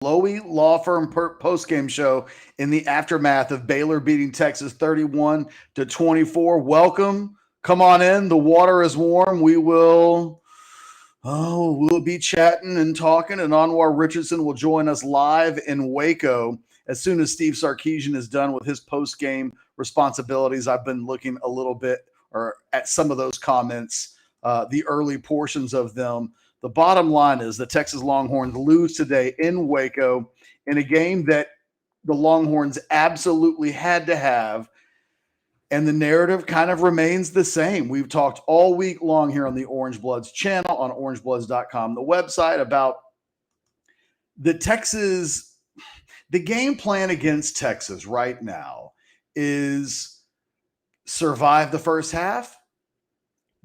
Loewy Law Firm postgame show in the aftermath of Baylor beating Texas 31-24. Welcome. Come on in. The water is warm. We'll be chatting and talking, and Anwar Richardson will join us live in Waco as soon as Steve Sarkisian is done with his postgame responsibilities. I've been looking a little bit at some of those comments, the early portions of them. The bottom line is the Texas Longhorns lose today in Waco in a game that the Longhorns absolutely had to have, and the narrative kind of remains the same. We've talked all week long here on the Orangebloods channel, on orangebloods.com, the website, about the game plan against Texas right now is survive the first half,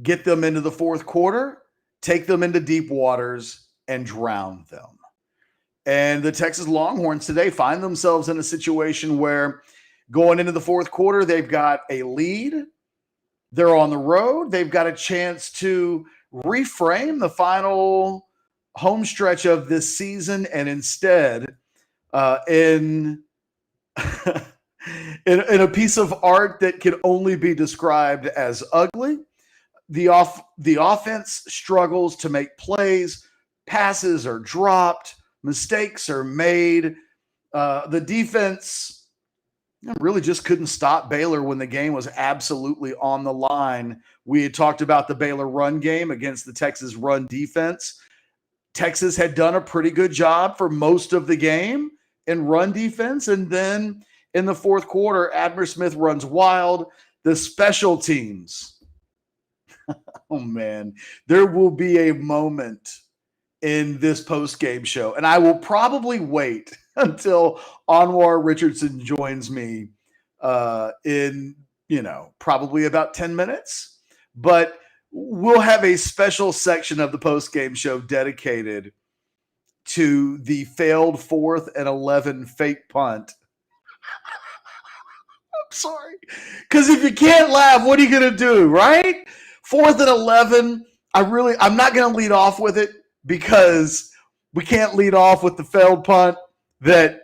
get them into the fourth quarter, take them into deep waters, and drown them. And the Texas Longhorns today find themselves in a situation where going into the fourth quarter, they've got a lead. They're on the road. They've got a chance to reframe the final home stretch of this season. And instead, in a piece of art that can only be described as ugly, the offense struggles to make plays. Passes are dropped. Mistakes are made. The defense really just couldn't stop Baylor when the game was absolutely on the line. We had talked about the Baylor run game against the Texas run defense. Texas had done a pretty good job for most of the game in run defense. And then in the fourth quarter, Admiral Smith runs wild. The special teams. Oh, man, there will be a moment in this post-game show, and I will probably wait until Anwar Richardson joins me in, probably about 10 minutes. But we'll have a special section of the post-game show dedicated to the failed 4th and 11 fake punt. I'm sorry. Because if you can't laugh, what are you going to do, right? 4th and 11, I'm not going to lead off with it because we can't lead off with the failed punt that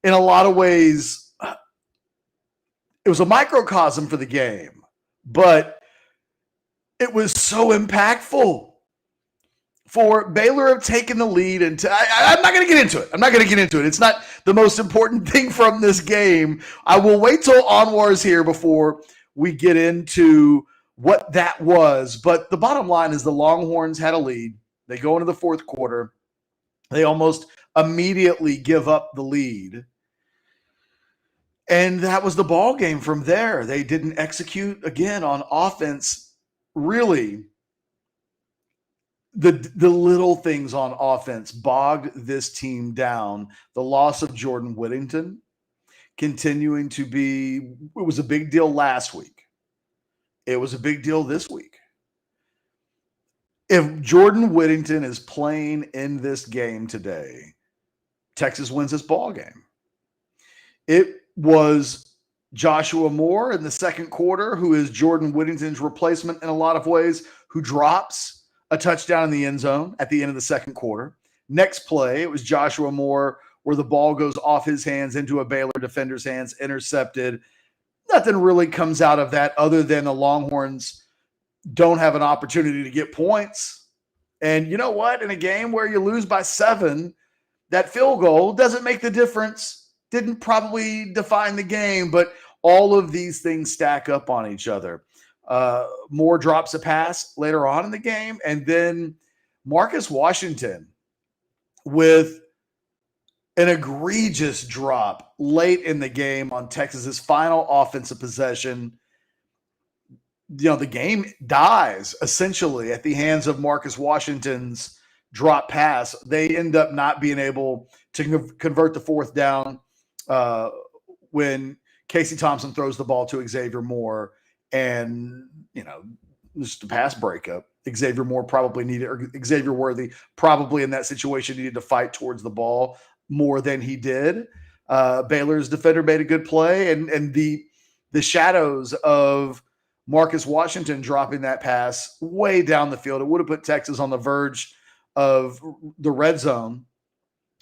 in a lot of ways it was a microcosm for the game, but it was so impactful for Baylor have taken the lead. And I'm not going to get into it. It's not the most important thing from this game. I will wait till Anwar's here before we get into what that was. But the bottom line is the Longhorns had a lead. They go into the fourth quarter. They almost immediately give up the lead. And that was the ball game from there. They didn't execute again on offense. Really, the little things on offense bogged this team down. The loss of Jordan Whittington continuing to be, it was a big deal last week. It was a big deal this week. If Jordan Whittington is playing in this game today, Texas wins this ball game. It was Joshua Moore in the second quarter, who is Jordan Whittington's replacement in a lot of ways, who drops a touchdown in the end zone at the end of the second quarter. Next play, it was Joshua Moore where the ball goes off his hands into a Baylor defender's hands, intercepted. Nothing really comes out of that other than the Longhorns don't have an opportunity to get points. And you know what? In a game where you lose by 7, that field goal doesn't make the difference. Didn't probably define the game, but all of these things stack up on each other. Moore drops a pass later on in the game, and then Marcus Washington with an egregious drop late in the game on Texas's final offensive possession. The game dies essentially at the hands of Marcus Washington's drop pass. They end up not being able to convert the fourth down when Casey Thompson throws the ball to Xavier Moore, and just a pass breakup. Xavier Worthy probably in that situation needed to fight towards the ball more than he did. Baylor's defender made a good play, and the shadows of Marcus Washington dropping that pass way down the field, it would have put Texas on the verge of the red zone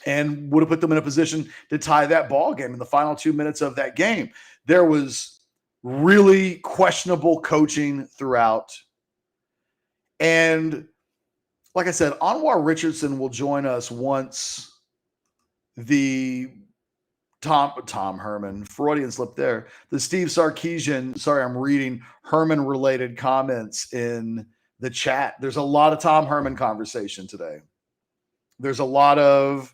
and would have put them in a position to tie that ball game in the final 2 minutes of that game. There was really questionable coaching throughout. And like I said, Anwar Richardson will join us once the Tom Herman, Freudian slip there. The Steve Sarkisian, sorry, I'm reading Herman related comments in the chat. There's a lot of Tom Herman conversation today. There's a lot of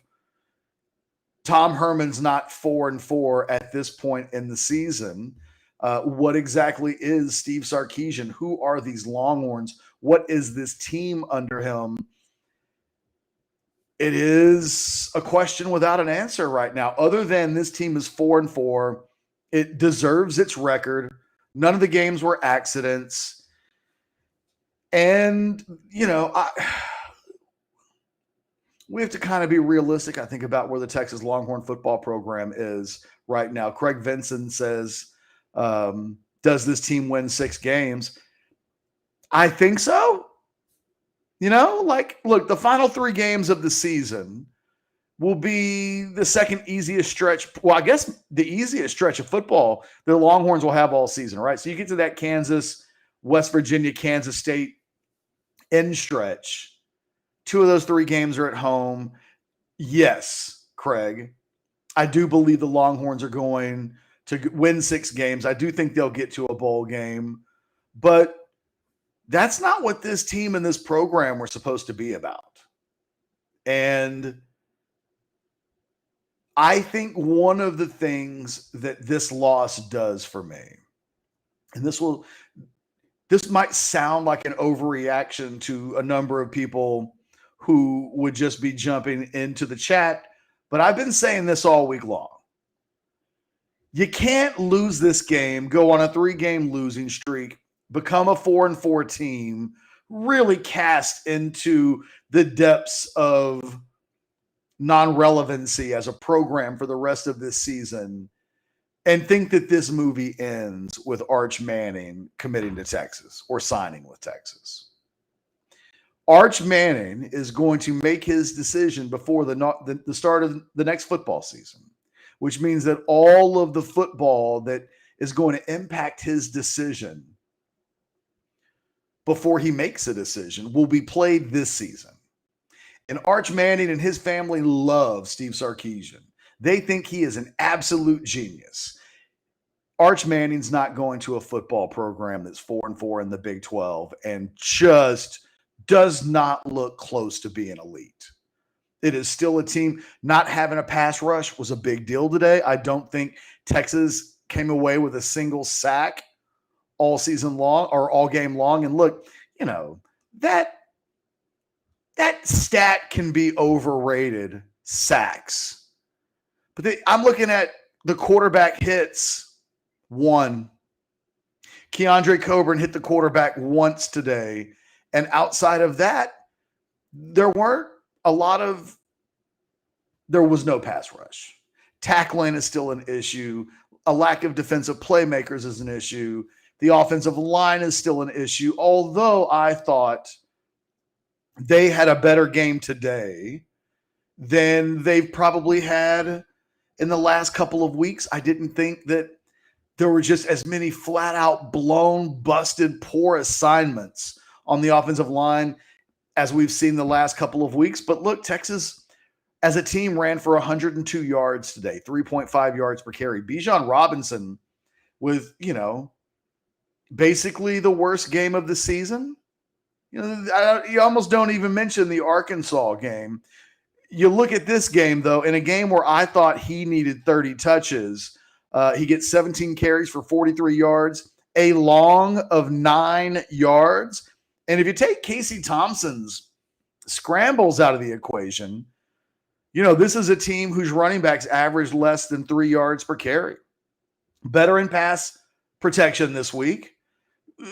Tom Herman's not 4-4 at this point in the season. What exactly is Steve Sarkisian? Who are these Longhorns? What is this team under him? It is a question without an answer right now, other than this team is 4-4. It deserves its record. None of the games were accidents. And, we have to kind of be realistic, I think, about where the Texas Longhorn football program is right now. Craig Vinson says, does this team win 6 games? I think so. Look, the final 3 games of the season will be the second easiest stretch. Well, I guess the easiest stretch of football the Longhorns will have all season, right? So you get to that Kansas, West Virginia, Kansas State end stretch. 2 of those 3 games are at home. Yes, Craig, I do believe the Longhorns are going to win 6 games. I do think they'll get to a bowl game, but that's not what this team and this program were supposed to be about. And I think one of the things that this loss does for me, and this might sound like an overreaction to a number of people who would just be jumping into the chat, but I've been saying this all week long. You can't lose this game, go on a 3-game losing streak, become a 4-4 team, really cast into the depths of non-relevancy as a program for the rest of this season, and think that this movie ends with Arch Manning committing to Texas or signing with Texas. Arch Manning is going to make his decision before the start of the next football season, which means that all of the football that is going to impact his decision before he makes a decision will be played this season. And Arch Manning and his family love Steve Sarkisian. They think he is an absolute genius. Arch Manning's not going to a football program that's 4-4 in the Big 12 and just does not look close to being elite. It is still a team. Not having a pass rush was a big deal today. I don't think Texas came away with a single sack all season long or all game long. And look, that stat can be overrated, sacks. But I'm looking at the quarterback hits, 1. Keandre Coburn hit the quarterback once today. And outside of that, there was no pass rush. Tackling is still an issue. A lack of defensive playmakers is an issue. The offensive line is still an issue, although I thought they had a better game today than they've probably had in the last couple of weeks. I didn't think that there were just as many flat out blown, busted, poor assignments on the offensive line as we've seen the last couple of weeks. But look, Texas as a team ran for 102 yards today, 3.5 yards per carry. Bijan Robinson with, basically the worst game of the season. You almost don't even mention the Arkansas game. You look at this game, though, in a game where I thought he needed 30 touches, he gets 17 carries for 43 yards, a long of 9 yards. And if you take Casey Thompson's scrambles out of the equation, this is a team whose running backs averaged less than 3 yards per carry. Better in pass protection this week.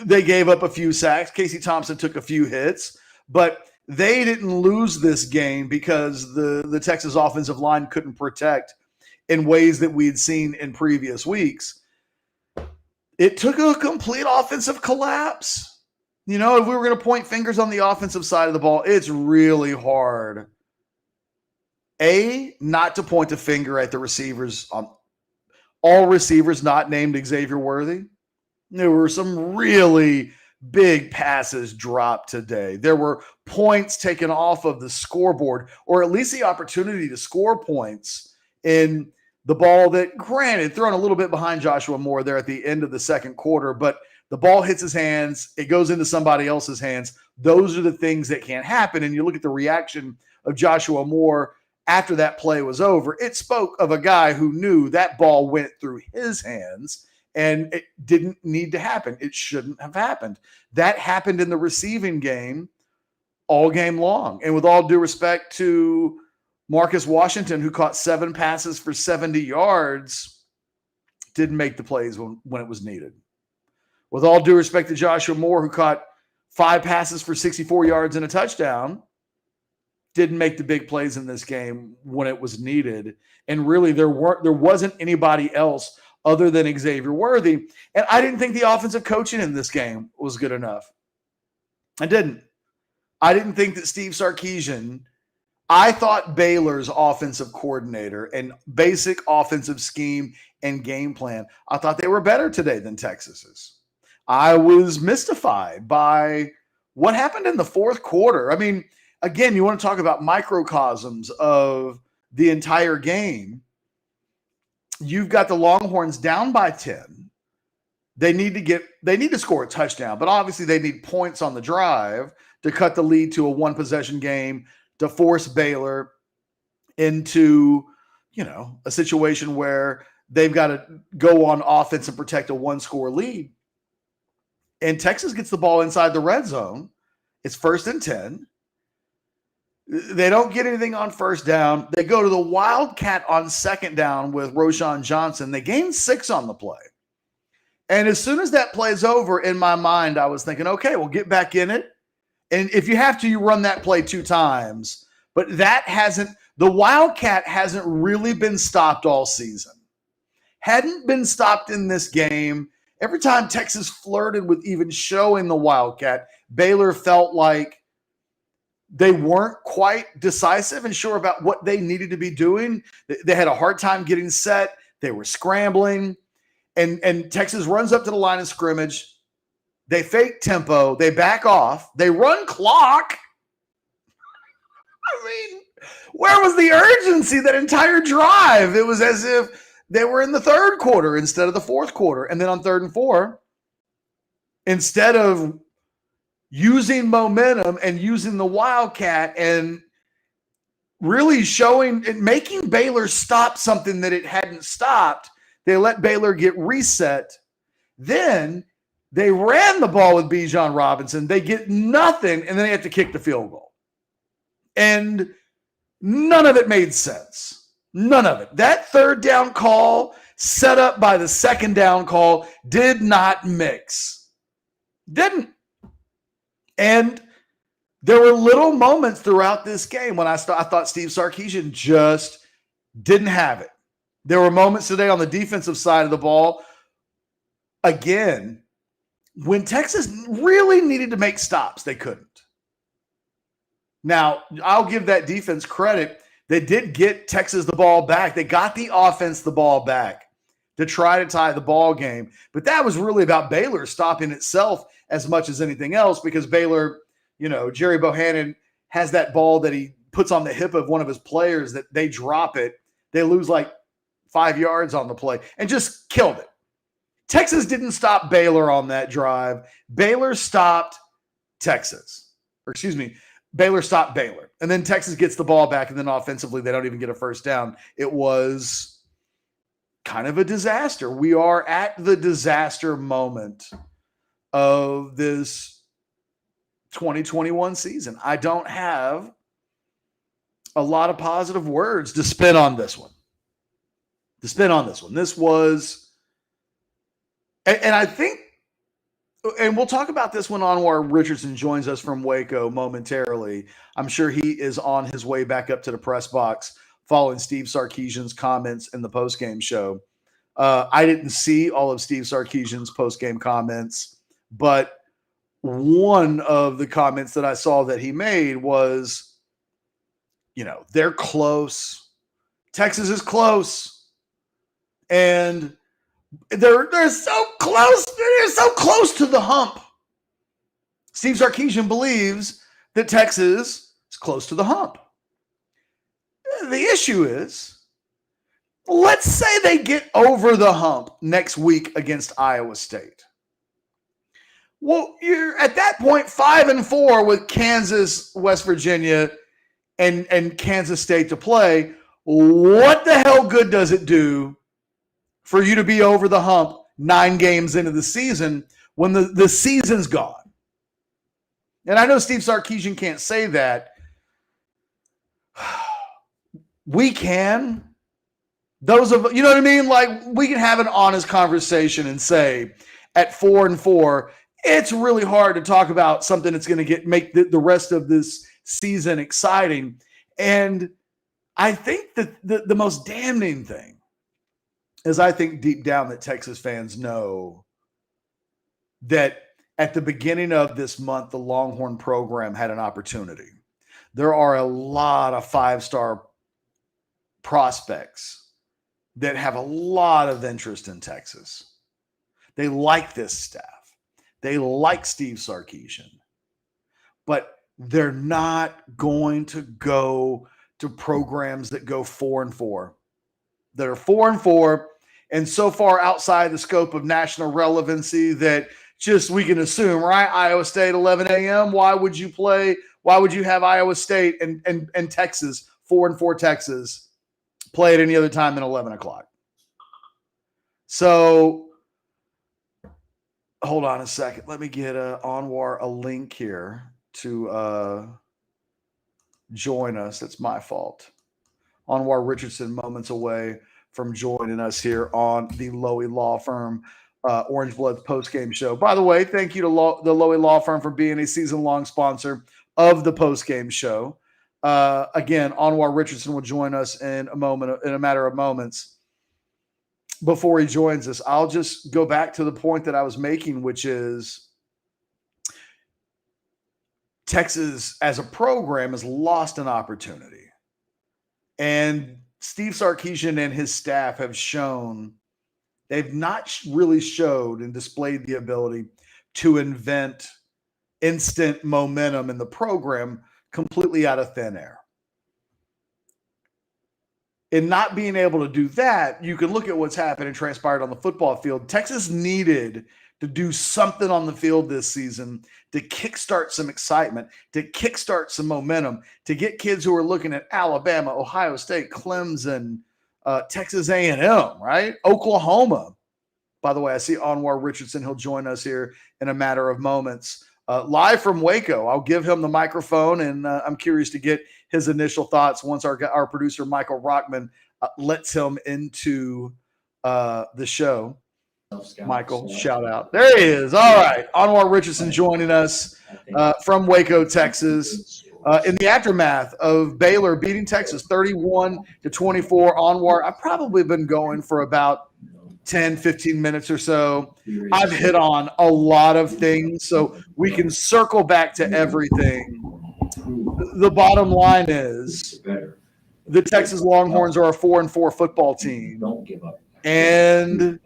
They gave up a few sacks. Casey Thompson took a few hits, but they didn't lose this game because the Texas offensive line couldn't protect in ways that we had seen in previous weeks. It took a complete offensive collapse. If we were going to point fingers on the offensive side of the ball, it's really hard not to point the finger at the receivers, all receivers not named Xavier Worthy. There were some really big passes dropped today. There were points taken off of the scoreboard, or at least the opportunity to score points in the ball that, granted, thrown a little bit behind Joshua Moore there at the end of the second quarter, but the ball hits his hands, it goes into somebody else's hands. Those are the things that can't happen. And you look at the reaction of Joshua Moore after that play was over. It spoke of a guy who knew that ball went through his hands and it didn't need to happen. It shouldn't have happened. That happened in the receiving game all game long. And with all due respect to Marcus Washington, who caught 7 passes for 70 yards, didn't make the plays when it was needed. With all due respect to Joshua Moore, who caught 5 passes for 64 yards and a touchdown, didn't make the big plays in this game when it was needed. And really, there wasn't anybody else other than Xavier Worthy. And I didn't think the offensive coaching in this game was good enough. I didn't think that Steve Sarkisian, I thought Baylor's offensive coordinator and basic offensive scheme and game plan, I thought they were better today than Texas's. I was mystified by what happened in the fourth quarter. I mean, again, you want to talk about microcosms of the entire game. You've got the Longhorns down by 10. They need to score a touchdown, but obviously they need points on the drive to cut the lead to a one-possession game, to force Baylor into, a situation where they've got to go on offense and protect a one-score lead. And Texas gets the ball inside the red zone. It's 1st and 10. They don't get anything on first down. They go to the Wildcat on second down with Roschon Johnson. They gain 6 on the play. And as soon as that play is over, in my mind, I was thinking, okay, we'll get back in it. And if you have to, you run that play 2 times. But the Wildcat hasn't really been stopped all season. Hadn't been stopped in this game. Every time Texas flirted with even showing the Wildcat, Baylor felt like they weren't quite decisive and sure about what they needed to be doing. They had a hard time getting set. They were scrambling. And Texas runs up to the line of scrimmage. They fake tempo. They back off. They run clock. I mean, where was the urgency that entire drive? It was as if they were in the third quarter instead of the fourth quarter. And then on 3rd and 4, instead of using momentum and using the Wildcat and really showing and making Baylor stop something that it hadn't stopped, they let Baylor get reset. Then they ran the ball with Bijan Robinson. They get nothing, and then they have to kick the field goal. And none of it made sense. None of it. That 3rd down call set up by the 2nd down call did not mix. Didn't. And there were little moments throughout this game when I thought Steve Sarkisian just didn't have it. There were moments today on the defensive side of the ball. Again, when Texas really needed to make stops, they couldn't. Now, I'll give that defense credit. They did get Texas the ball back. They got the offense the ball back to try to tie the ball game. But that was really about Baylor stopping itself as much as anything else, because Baylor, Jerry Bohannon has that ball that he puts on the hip of one of his players that they drop it. They lose like 5 yards on the play and just killed it. Texas didn't stop Baylor on that drive. Baylor stopped Texas. Baylor stopped Baylor. And then Texas gets the ball back, and then offensively they don't even get a first down. It was kind of a disaster. We are at the disaster moment of this 2021 season. I don't have a lot of positive words to spin on this one. This was, and I think, and we'll talk about this when Anwar Richardson joins us from Waco momentarily. I'm sure he is on his way back up to the press box following Steve Sarkisian's comments in the postgame show. I didn't see all of Steve Sarkisian's postgame comments, but one of the comments that I saw that he made was, they're close. Texas is close. And they're so close. They're so close to the hump. Steve Sarkisian believes that Texas is close to the hump. The issue is, let's say they get over the hump next week against Iowa State. Well, you're at that point 5-4 with Kansas, West Virginia, and Kansas State to play. What the hell good does it do for you to be over the hump 9 games into the season when the season's gone? And I know Steve Sarkisian can't say that. We can. Those of, you know what I mean? Like, we can have an honest conversation and say at 4-4, it's really hard to talk about something that's going to make the rest of this season exciting. And I think that the most damning thing is, I think deep down that Texas fans know that at the beginning of this month, the Longhorn program had an opportunity. There are a lot of 5-star prospects that have a lot of interest in Texas. They like this staff. They like Steve Sarkisian. But they're not going to go to programs that go 4-4. That are 4-4 and so far outside the scope of national relevancy that just we can assume, right? Iowa State, 11 a.m. Why would you have Iowa State and Texas, 4-4 Texas, play at any other time than 11 o'clock? So hold on a second. Let me get Anwar a link here to join us. That's my fault. Anwar Richardson moments away from joining us here on the Loewy Law Firm Orangebloods postgame show. By the way, thank you to the Loewy Law Firm for being a season-long sponsor of the postgame show. Again, Anwar Richardson will join us in a matter of moments. Before he joins us, I'll just go back to the point that I was making, which is Texas as a program has lost an opportunity. And Steve Sarkisian and his staff have shown they've not really showed and displayed the ability to invent instant momentum in the program completely out of thin air. In not being able to do that, you can look at what's happened and transpired on the football field. Texas needed to do something on the field this season to kickstart some excitement, to kickstart some momentum, to get kids who are looking at Alabama, Ohio State, Clemson, Texas A&M, right? Oklahoma. By the way, I see Anwar Richardson. He'll join us here in a matter of moments. Live from Waco. I'll give him the microphone, and I'm curious to get his initial thoughts once our producer, Michael Rockman, lets him into the show. Michael, shout out. There he is. All right. Anwar Richardson joining us from Waco, Texas. In the aftermath of Baylor beating Texas 31-24, Anwar, I've probably been going for about 10, 15 minutes or so. I've hit on a lot of things, so we can circle back to everything. The bottom line is the Texas Longhorns are a 4-4 football team. Don't give up. And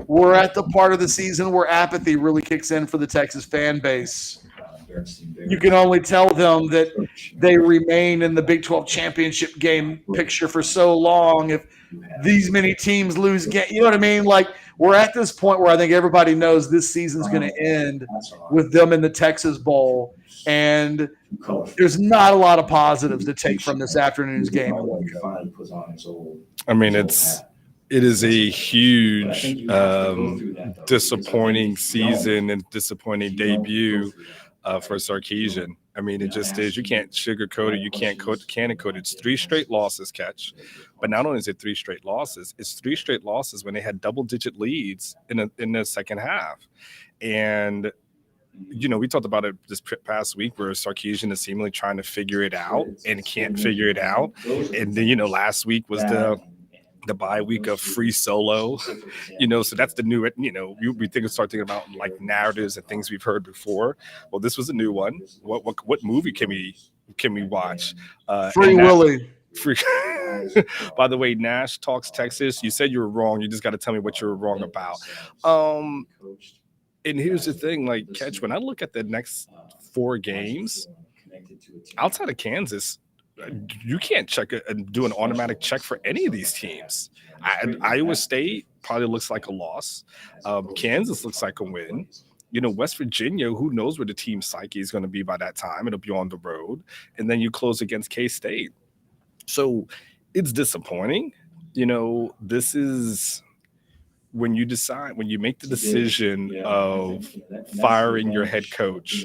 we're at the part of the season where apathy really kicks in for the Texas fan base. You can only tell them that they remain in the Big 12 championship game picture for so long. If these many teams lose, you know what I mean? Like, we're at this point where I think everybody knows this season's going to end with them in the Texas Bowl. And there's not a lot of positives to take from this afternoon's game. I mean, it is a huge disappointing season and disappointing debut for Sarkisian. I mean, it just is. You can't sugarcoat it. You can't cannon-coat it. It's 3 straight losses, Catch. But not only is it 3 straight losses, it's 3 straight losses when they had double-digit leads in the second half. And, you know, we talked about it this past week where Sarkisian is seemingly trying to figure it out and can't figure it out. And then, you know, last week was the bye week of free solo, you know, so that's the new, you know, we start thinking about like narratives and things we've heard before. Well, this was a new one. What movie can we can we watch? Free Willie. Free. By the way, Nash Talks Texas. You said you were wrong. You just got to tell me what you were wrong about. And here's the thing, like, Ketch, when I look at the next 4 games, outside of Kansas, you can't check and do an automatic check for any of these teams. Iowa State probably looks like a loss. Kansas looks like a win. West Virginia, who knows where the team psyche is going to be by that time? It'll be on the road. And then you close against K-State. So it's disappointing. This is when you make the decision of firing your head coach,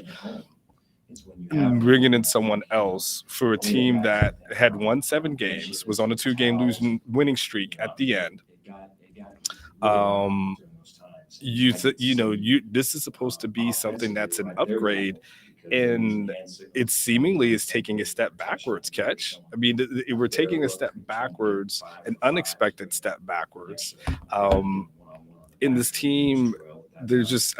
bringing in someone else for a team that had won 7 games, was on a 2-game winning streak at the end. This is supposed to be something that's an upgrade, and it seemingly is taking a step backwards, Ketch. I mean, we're taking a step backwards, an unexpected step backwards. In this team, there's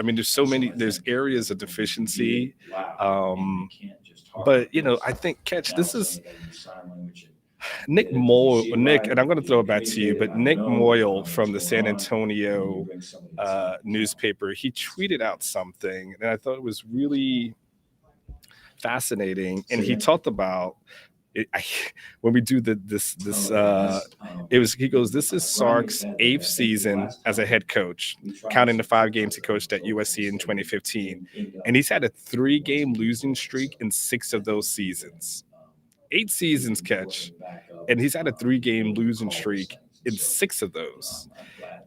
areas of deficiency. But I think, Ketch, this is Nick, and I'm going to throw it back to you, but Nick Moyle from the San Antonio newspaper, he tweeted out something, and I thought it was really fascinating. And he talked about when we do he goes, this is Sark's 8th season as a head coach, counting the 5 games he coached at USC in 2015. And he's had a 3-game losing streak in 6 of those seasons. 8 seasons, Ketch, and he's had a 3-game losing streak in 6 of those.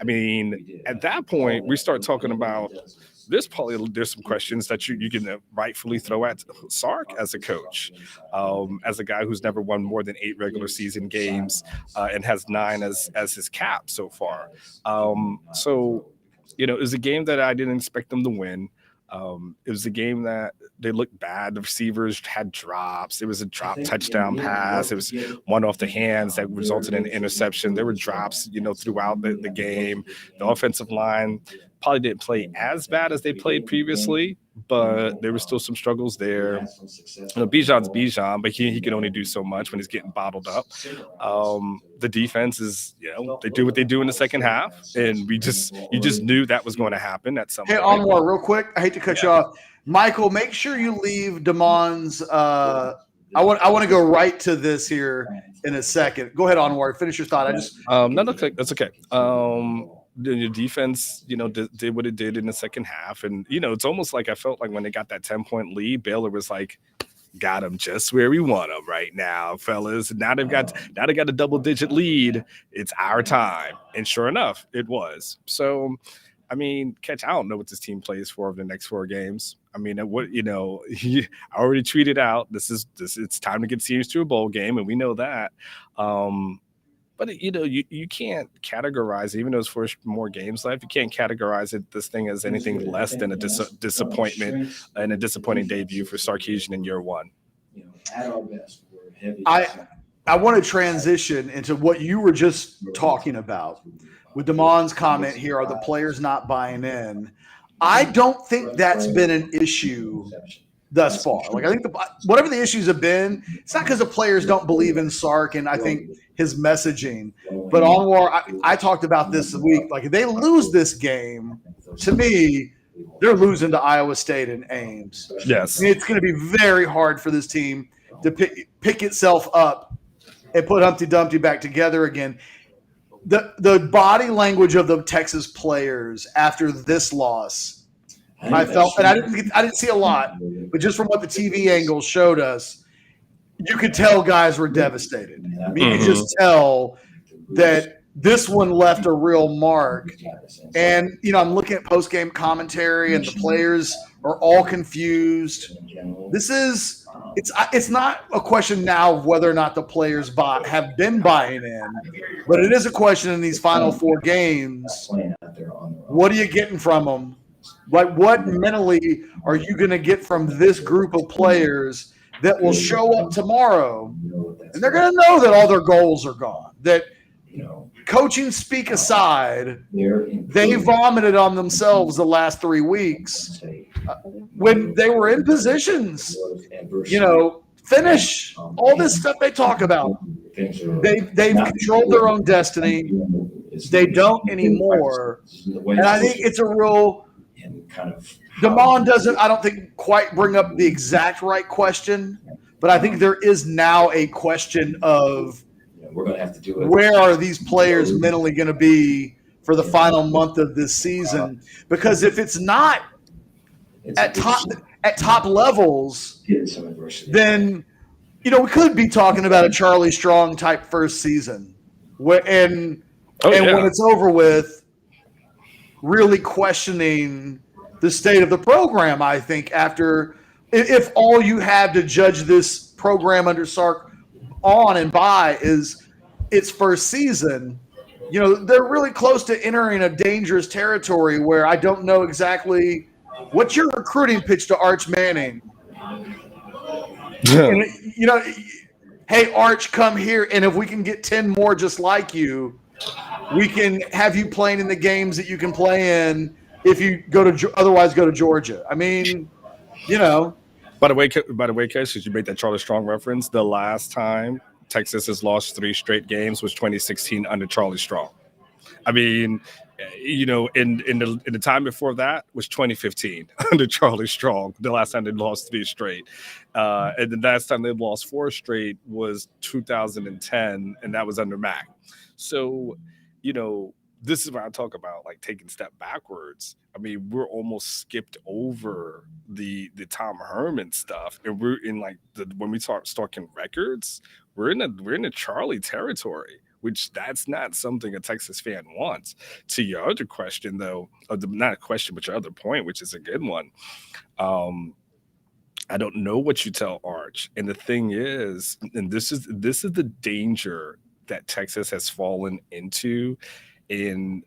I mean, at that point, we start talking about there's some questions that you can rightfully throw at Sark as a coach, as a guy who's never won more than 8 regular season games and has 9 as his cap so far. It was a game that I didn't expect them to win. It was a game that they looked bad. The receivers had drops. It was a drop touchdown pass. It was one off the hands that resulted in an interception. There were drops, throughout the game. The offensive line probably didn't play as bad as they played previously, but there were still some struggles there. Bijan's Bijan, but he can only do so much when he's getting bottled up. The defense is, they do what they do in the second half, and you just knew that was going to happen at some point. Hey, Anwar, real quick, I hate to cut you off. Michael, make sure you leave Damon's I want to go right to this here in a second. Go ahead, Anwar. Finish your thought. That's okay. The defense, did what it did in the second half. And, it's almost like I felt like when they got that 10-point lead, Baylor was like, got them just where we want them right now, fellas. Now they got a double-digit lead. It's our time. And sure enough, it was. So, I mean, Ketch, I don't know what this team plays for over the next 4 games. I mean, I already tweeted out, it's time to get teams to a bowl game, and we know that. But, you can't categorize, even though it's 4 more games left, you can't categorize this thing as anything less than a disappointment and a disappointing debut for Sarkisian in year 1. I want to transition into what you were just talking about with Damon's comment here. Are the players not buying in? I don't think that's been an issue thus far. Like, I think whatever the issues have been, it's not because the players don't believe in Sark and I think his messaging. But Anwar, I talked about this week. Like, if they lose this game, to me, they're losing to Iowa State and Ames. Yes. I mean, it's going to be very hard for this team to pick itself up and put Humpty Dumpty back together again. The body language of the Texas players after this loss, I felt, and I didn't see a lot, but just from what the TV angles showed us, you could tell guys were devastated. I mean, you could just tell that this one left a real mark. And, I'm looking at post-game commentary, and the players are all confused. It's not a question now of whether or not the players have been buying in, but it is a question in these final 4 games. What are you getting from them? Like, what mentally are you going to get from this group of players that will show up tomorrow, and they're going to know that all their goals are gone, that coaching speak aside, they vomited on themselves the last 3 weeks when they were in positions, finish. All this stuff they talk about. They've controlled their own destiny. They don't anymore. And I think it's a real Damon doesn't, I don't think, quite bring up the exact right question, but I think there is now a question of we're going to have to do it. Where are these players mentally going to be for the final month of this season? Because if it's not at top levels, then we could be talking about a Charlie Strong type first season, when it's over with, really questioning the state of the program. I think if all you have to judge this program under Sark on and by is its first season, they're really close to entering a dangerous territory where I don't know exactly what's your recruiting pitch to Arch Manning. And, hey, Arch, come here, and if we can get 10 more just like you, we can have you playing in the games that you can play in if you otherwise go to Georgia. I mean, By the way, Kesh, you made that Charlie Strong reference. The last time Texas has lost 3 straight games was 2016 under Charlie Strong. I mean, in the time before that was 2015 under Charlie Strong. The last time they lost 3 straight, and the last time they lost 4 straight was 2010, and that was under Mac. So, this is what I talk about, like taking a step backwards. I mean, we're almost skipped over the Tom Herman stuff, and we're in when we start talking records, we're in a Charlie territory, which that's not something a Texas fan wants. To your other question, though, not a question, but your other point, which is a good one. I don't know what you tell Arch, and the thing is, and this is the danger that Texas has fallen into. And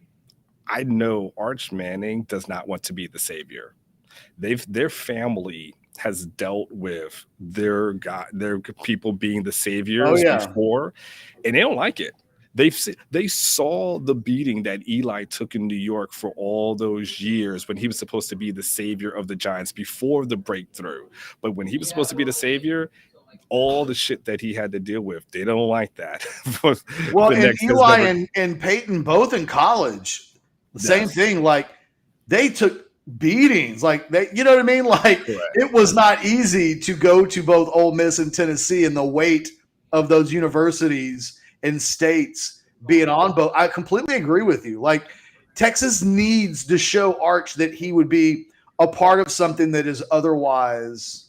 I know Arch Manning does not want to be the savior. Their family has dealt with their people being the saviors before, and they don't like it. They saw the beating that Eli took in New York for all those years when he was supposed to be the savior of the Giants before the breakthrough. But when he was supposed to be the savior, all the shit that he had to deal with, they don't like that. Eli and Peyton both in college, same thing. Like, they took beatings. Like, you know what I mean? Like, it was not easy to go to both Ole Miss and Tennessee, and the weight of those universities and states being on both. I completely agree with you. Like, Texas needs to show Arch that he would be a part of something that is otherwise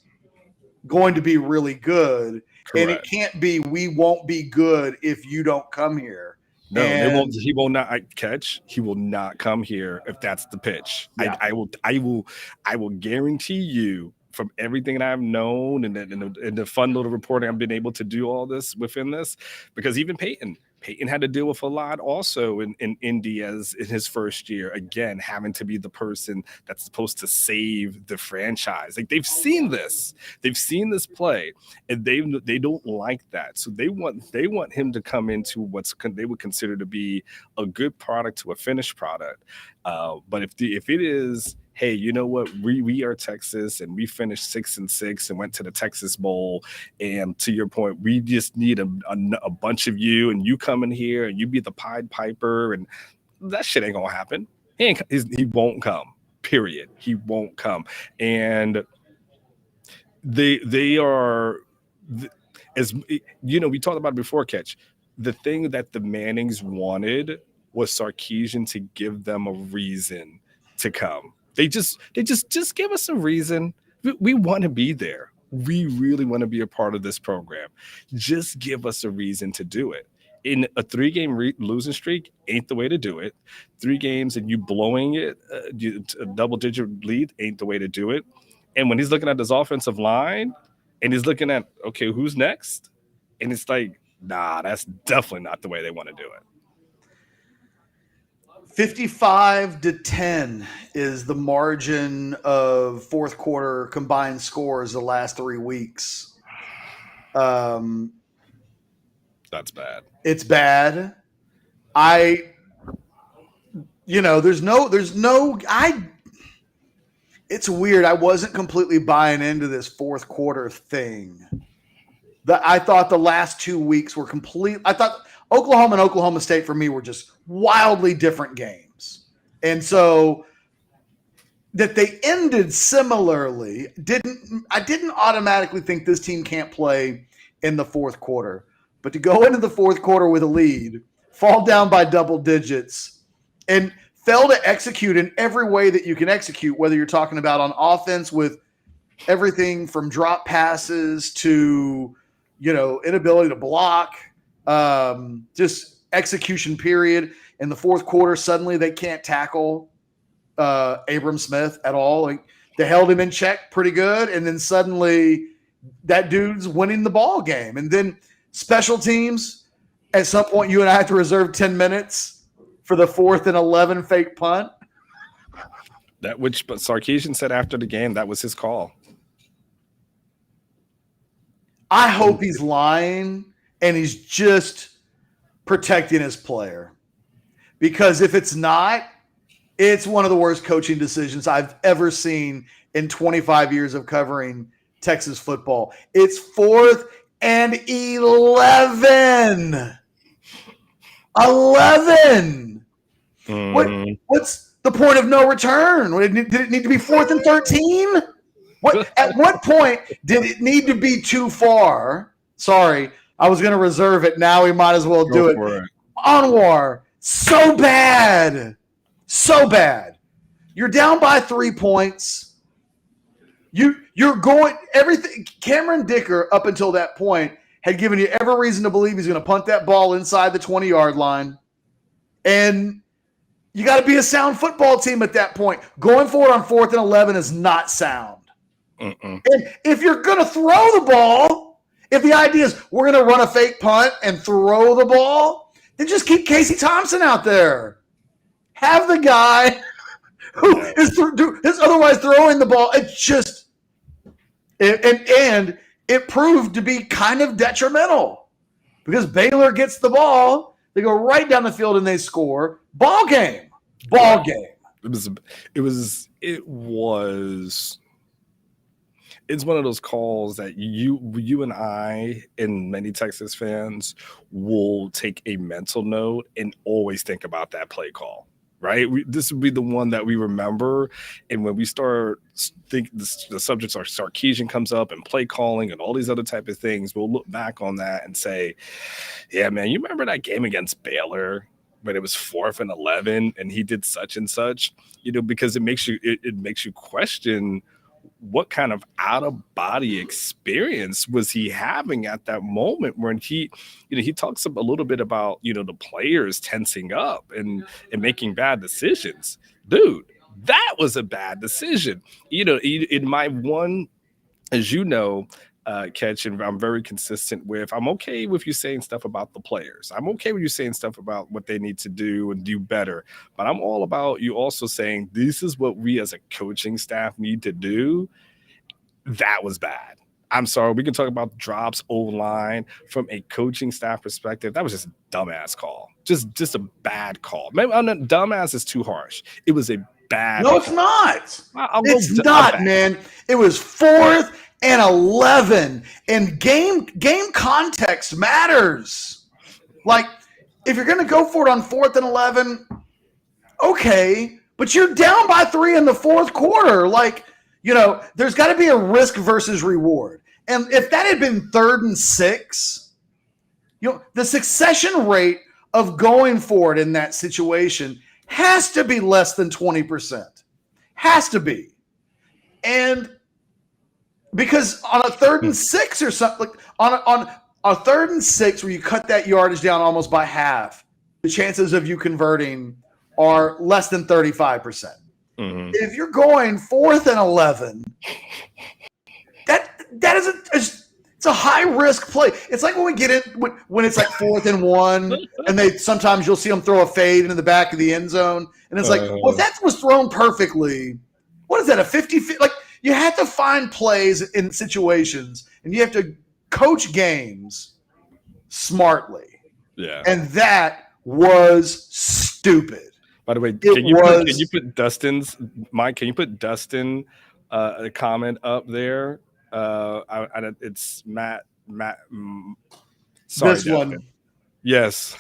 going to be really good. Correct. And it can't be, we won't be good if you don't come here. No, he will not catch. He will not come here if that's the pitch. Yeah. I will guarantee you, from everything that I've known and the fun little reporting I've been able to do all this within this, because even Peyton had to deal with a lot also in Indy as in his first year, again, having to be the person that's supposed to save the franchise. Like, they've seen this play, and they don't like that. So they want him to come into what they would consider to be a good product to a finished product. But if it is, hey, you know what? We are Texas, and we finished 6-6 and went to the Texas Bowl. And to your point, we just need a bunch of you, and you come in here and you be the Pied Piper, and that shit ain't gonna happen. He won't come. Period. He won't come. And they are, as we talked about it before, Ketch. The thing that the Mannings wanted was Sarkisian to give them a reason to come. They just give us a reason. We want to be there. We really want to be a part of this program. Just give us a reason to do it. In a 3-game losing streak ain't the way to do it. 3 games and you blowing it, a double-digit lead ain't the way to do it. And when he's looking at his offensive line and he's looking at, okay, who's next? And it's like, nah, that's definitely not the way they want to do it. 55-10 is the margin of fourth quarter combined scores the last 3 weeks. That's bad. It's bad. It's weird. I wasn't completely buying into this fourth quarter thing. I thought the last 2 weeks were complete. I thought Oklahoma and Oklahoma State for me were just wildly different games. And so that they ended similarly, I didn't automatically think this team can't play in the fourth quarter. But to go into the fourth quarter with a lead, fall down by double digits, and fail to execute in every way that you can execute, whether you're talking about on offense with everything from drop passes to, inability to block, just execution period. In the fourth quarter, suddenly they can't tackle Abram Smith at all. Like, they held him in check pretty good, and then suddenly that dude's winning the ball game. And then special teams, at some point you and I have to reserve 10 minutes for the 4th and 11 fake punt. But Sarkisian said after the game that was his call. I hope he's lying and he's just protecting his player. Because if it's not, it's one of the worst coaching decisions I've ever seen in 25 years of covering Texas football. It's 4th and 11. 11. What's the point of no return? Did it need to be 4th and 13? At what point did it need to be too far? Sorry, I was going to reserve it. Now we might as well do it. Anwar, so bad. So bad. You're down by 3 points. You're going everything. Cameron Dicker, up until that point, had given you every reason to believe he's going to punt that ball inside the 20-yard line. And you got to be a sound football team at that point. Going forward on 4th and 11 is not sound. And if you're going to throw the ball, if the idea is we're going to run a fake punt and throw the ball, then just keep Casey Thompson out there. Have the guy who is otherwise throwing the ball. It's just and it proved to be kind of detrimental because Baylor gets the ball, they go right down the field and they score. Ball game. It's one of those calls that you and I and many Texas fans will take a mental note and always think about that play call. Right, this would be the one that we remember, and when we start think the subjects are Sarkisian comes up and play calling and all these other type of things, we'll look back on that and say, "Yeah, man, you remember that game against Baylor when it was 4th and 11 and he did such and such?" Because it makes you question what kind of out-of-body experience was he having at that moment when he talks a little bit about, the players tensing up and making bad decisions. Dude, that was a bad decision. In my one, as Ketchum, I'm very consistent with, I'm okay with you saying stuff about the players. I'm okay with you saying stuff about what they need to do and do better. But I'm all about you also saying this is what we as a coaching staff need to do. That was bad. I'm sorry. We can talk about drops O-line from a coaching staff perspective. That was just a dumbass call. Just a bad call. Maybe dumbass is too harsh. It was a bad call. It's not. It's not, man. It was 4th and 11, and game context matters. Like, if you're going to go for it on 4th and 11, okay, but you're down by 3 in the fourth quarter. Like, there's got to be a risk versus reward. And if that had been 3rd and 6, the succession rate of going for it in that situation has to be less than 20%. Has to be. And because on a 3rd and 6 or something, like on a 3rd and 6 where you cut that yardage down almost by half, the chances of you converting are less than 35%. If you're going 4th and 11, that is it's a high risk play. It's like when we get in when it's like 4th and 1, and sometimes you'll see them throw a fade into the back of the end zone, and it's like, well, if that was thrown perfectly, what is that, a 50? Like, you have to find plays in situations, and you have to coach games smartly. Yeah, and that was stupid. By the way, can you put Dustin's Mike? Can you put Dustin a comment up there? It's Matt Sorry, this one. Devin. Yes.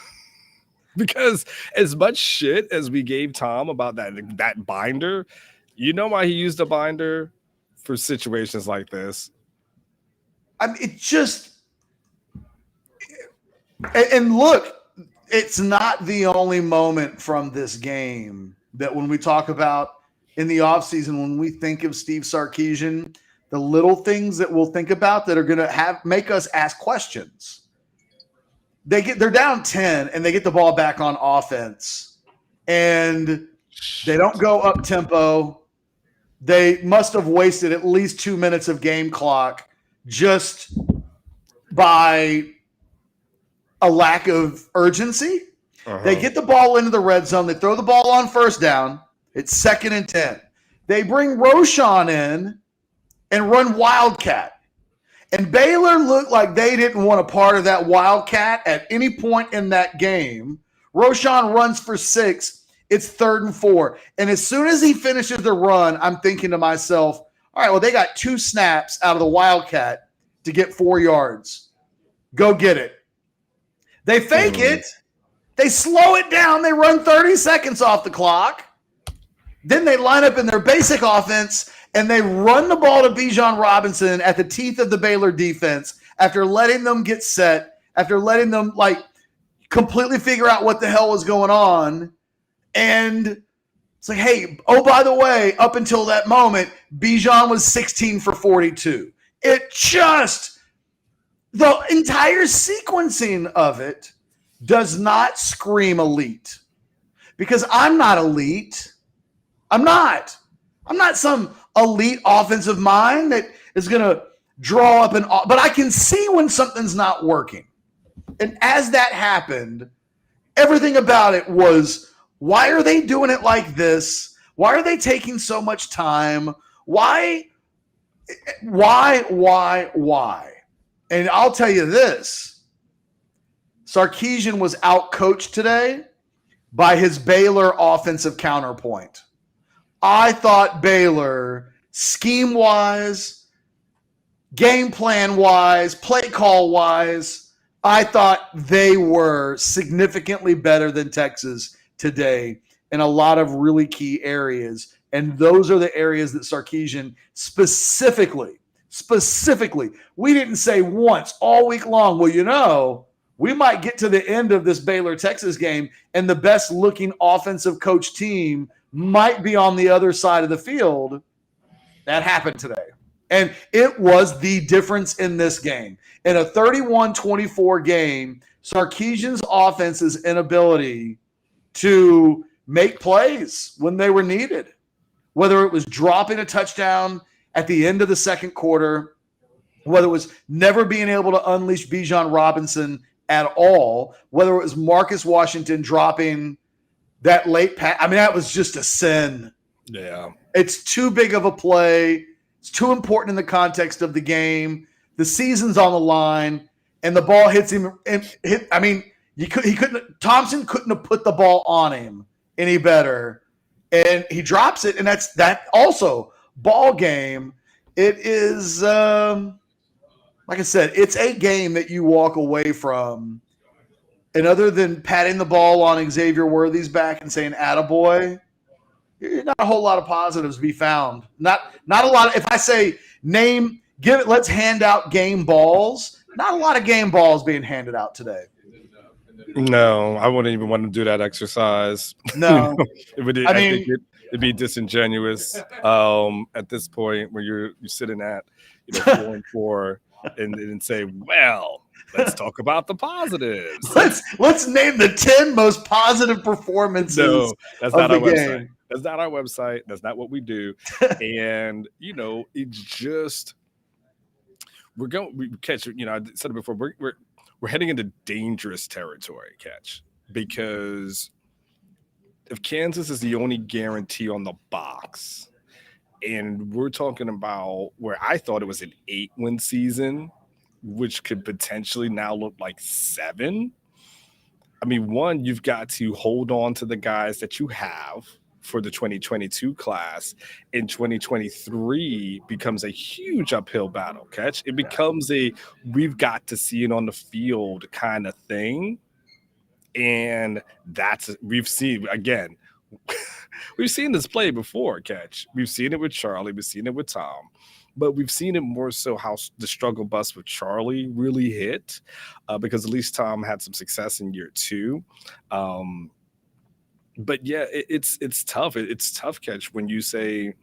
Because as much shit as we gave Tom about that binder, you know why he used a binder? For situations like this. I mean, it just and look, it's not the only moment from this game that when we talk about in the offseason, when we think of Steve Sarkisian, the little things that we'll think about that are going to make us ask questions. They're down 10 and they get the ball back on offense and they don't go up tempo. They must have wasted at least 2 minutes of game clock just by a lack of urgency. They get the ball into the red zone. They throw the ball on first down. It's 2nd and 10. They bring Roschon in and run Wildcat. And Baylor looked like they didn't want a part of that Wildcat at any point in that game. Roschon runs for 6. It's 3rd and 4. And as soon as he finishes the run, I'm thinking to myself, all right, well, they got 2 snaps out of the Wildcat to get 4 yards. Go get it. They fake it. They slow it down. They run 30 seconds off the clock. Then they line up in their basic offense and they run the ball to Bijan Robinson at the teeth of the Baylor defense after letting them get set, after letting them completely figure out what the hell was going on. And it's like, hey, oh, by the way, up until that moment, Bijan was 16 for 42. The entire sequencing of it does not scream elite because I'm not elite. I'm not some elite offensive mind that is going to draw up but I can see when something's not working. And as that happened, everything about it was, why are they doing it like this? Why are they taking so much time? Why? And I'll tell you this, Sarkisian was out-coached today by his Baylor offensive counterpoint. I thought Baylor, scheme-wise, game plan-wise, play call-wise, I thought they were significantly better than Texas today in a lot of really key areas. And those are the areas that Sarkisian specifically, we didn't say once all week long, well, we might get to the end of this Baylor-Texas game and the best-looking offensive coach team might be on the other side of the field. That happened today. And it was the difference in this game. In a 31-24 game, Sarkisian's offense's inability to make plays when they were needed, whether it was dropping a touchdown at the end of the second quarter, whether it was never being able to unleash Bijan Robinson at all, whether it was Marcus Washington dropping that late pass. I mean, that was just a sin. Yeah. It's too big of a play. It's too important in the context of the game. The season's on the line, and the ball hits him. Thompson couldn't have put the ball on him any better. And he drops it, and that also ball game. It is, like I said, it's a game that you walk away from. And other than patting the ball on Xavier Worthy's back and saying, attaboy, not a whole lot of positives to be found. Not a lot of, if I say let's hand out game balls, not a lot of game balls being handed out today. No, I wouldn't even want to do that exercise. No. I think it'd be disingenuous at this point where you're sitting at 4-4 and say, well, let's talk about the positives. Let's name the 10 most positive performances. No, that's not our game. website. That's not our website. That's not what we do. And it's just we catch. I said it before. We're heading into dangerous territory, Catch, because if Kansas is the only guarantee on the box, and we're talking about where I thought it was an 8-win season, which could potentially now look like 7. I mean, one, you've got to hold on to the guys that you have. for the 2022 class in 2023 becomes a huge uphill battle. Catch it becomes we've got to see it on the field kind of thing. And we've seen again, we've seen this play before. Catch, we've seen it with Charlie, we've seen it with Tom, but we've seen it more so how the struggle bus with Charlie really hit, because at least Tom had some success in year 2. But yeah, it's tough. It's tough, Catch, when you say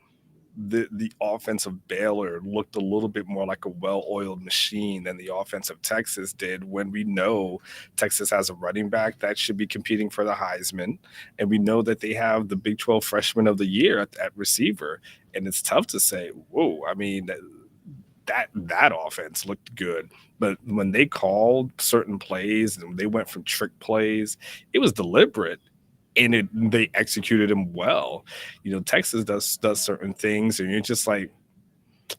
the offense of Baylor looked a little bit more like a well-oiled machine than the offense of Texas did, when we know Texas has a running back that should be competing for the Heisman, and we know that they have the Big 12 freshman of the year at receiver. And it's tough to say, whoa, I mean, that offense looked good. But when they called certain plays and they went from trick plays, it was deliberate. And they executed them well. You know, Texas does certain things, and you're just like,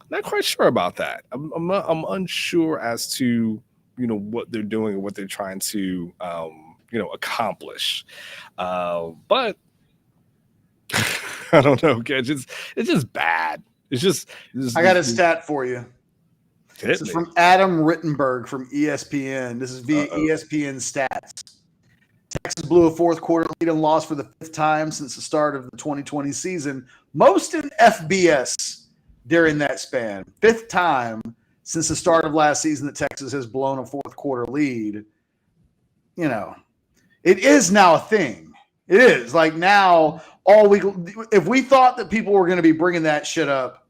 not quite sure about that. I'm unsure as to, you know, what they're doing and what they're trying to accomplish. But I don't know, Catch. It's just bad. It's just I got a stat for you. This is from Adam Rittenberg from ESPN. This is via ESPN stats. Texas blew a fourth quarter lead and lost for the 5th time since the start of the 2020 season, most in FBS during that span. 5th time since the start of last season that Texas has blown a fourth quarter lead. You know, it is now a thing. It is. Like, now, if we thought that people were going to be bringing that shit up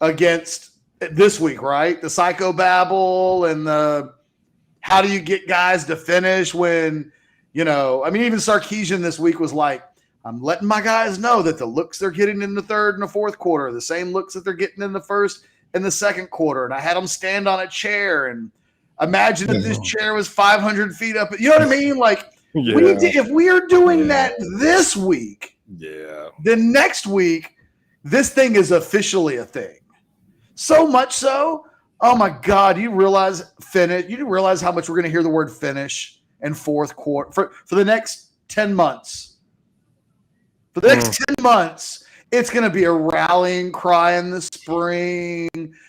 against this week, right? The psychobabble and the how do you get guys to finish when – you know, I mean, even Sarkisian this week was like, I'm letting my guys know that the looks they're getting in the third and the fourth quarter are the same looks that they're getting in the first and the second quarter. And I had them stand on a chair and imagine if this chair was 500 feet up. You know what I mean? Like, if we are doing that this week, then next week, this thing is officially a thing. So much so, oh my God, you realize finish? You realize how much we're going to hear the word finish and fourth quarter for the next 10 months. For the next 10 months, it's going to be a rallying cry in the spring.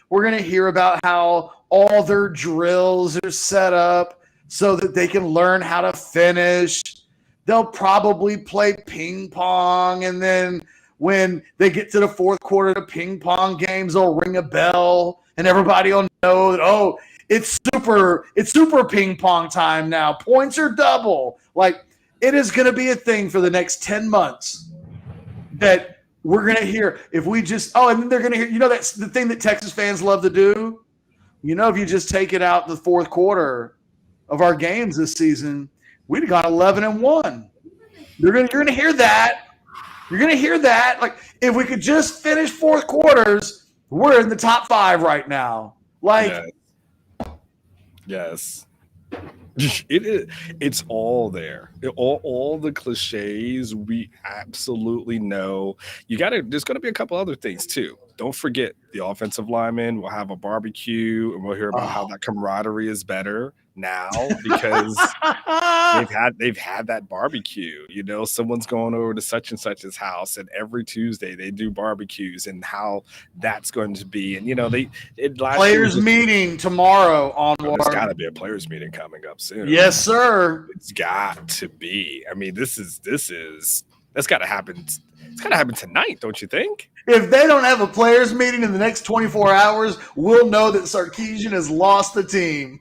We're going to hear about how all their drills are set up so that they can learn how to finish. They'll probably play ping pong, and then when they get to the fourth quarter of the ping pong games, they'll ring a bell, and everybody will know that, oh, it's super ping pong time now. Points are double. Like, it is going to be a thing for the next 10 months that we're going to hear. If we just, and then they're going to hear, you know, that's the thing that Texas fans love to do. You know, if you just take it out the fourth quarter of our games this season, we'd have gone 11-1. You're going to hear that. You're going to hear that. Like, if we could just finish fourth quarters, we're in the top 5 right now. Like, yes. It's all there. All the cliches we absolutely know. There's going to be a couple other things too. Don't forget the offensive linemen will have a barbecue, and we'll hear about how that camaraderie is better now because they've had that barbecue. You know, someone's going over to such and such's house, and every Tuesday they do barbecues, and how that's going to be. And you know, players meeting tomorrow on. There's got to be a players meeting coming up soon. Yes, sir. It's got to be. I mean, that's got to happen. It's got to happen tonight, don't you think? If they don't have a players meeting in the next 24 hours, we'll know that Sarkisian has lost the team.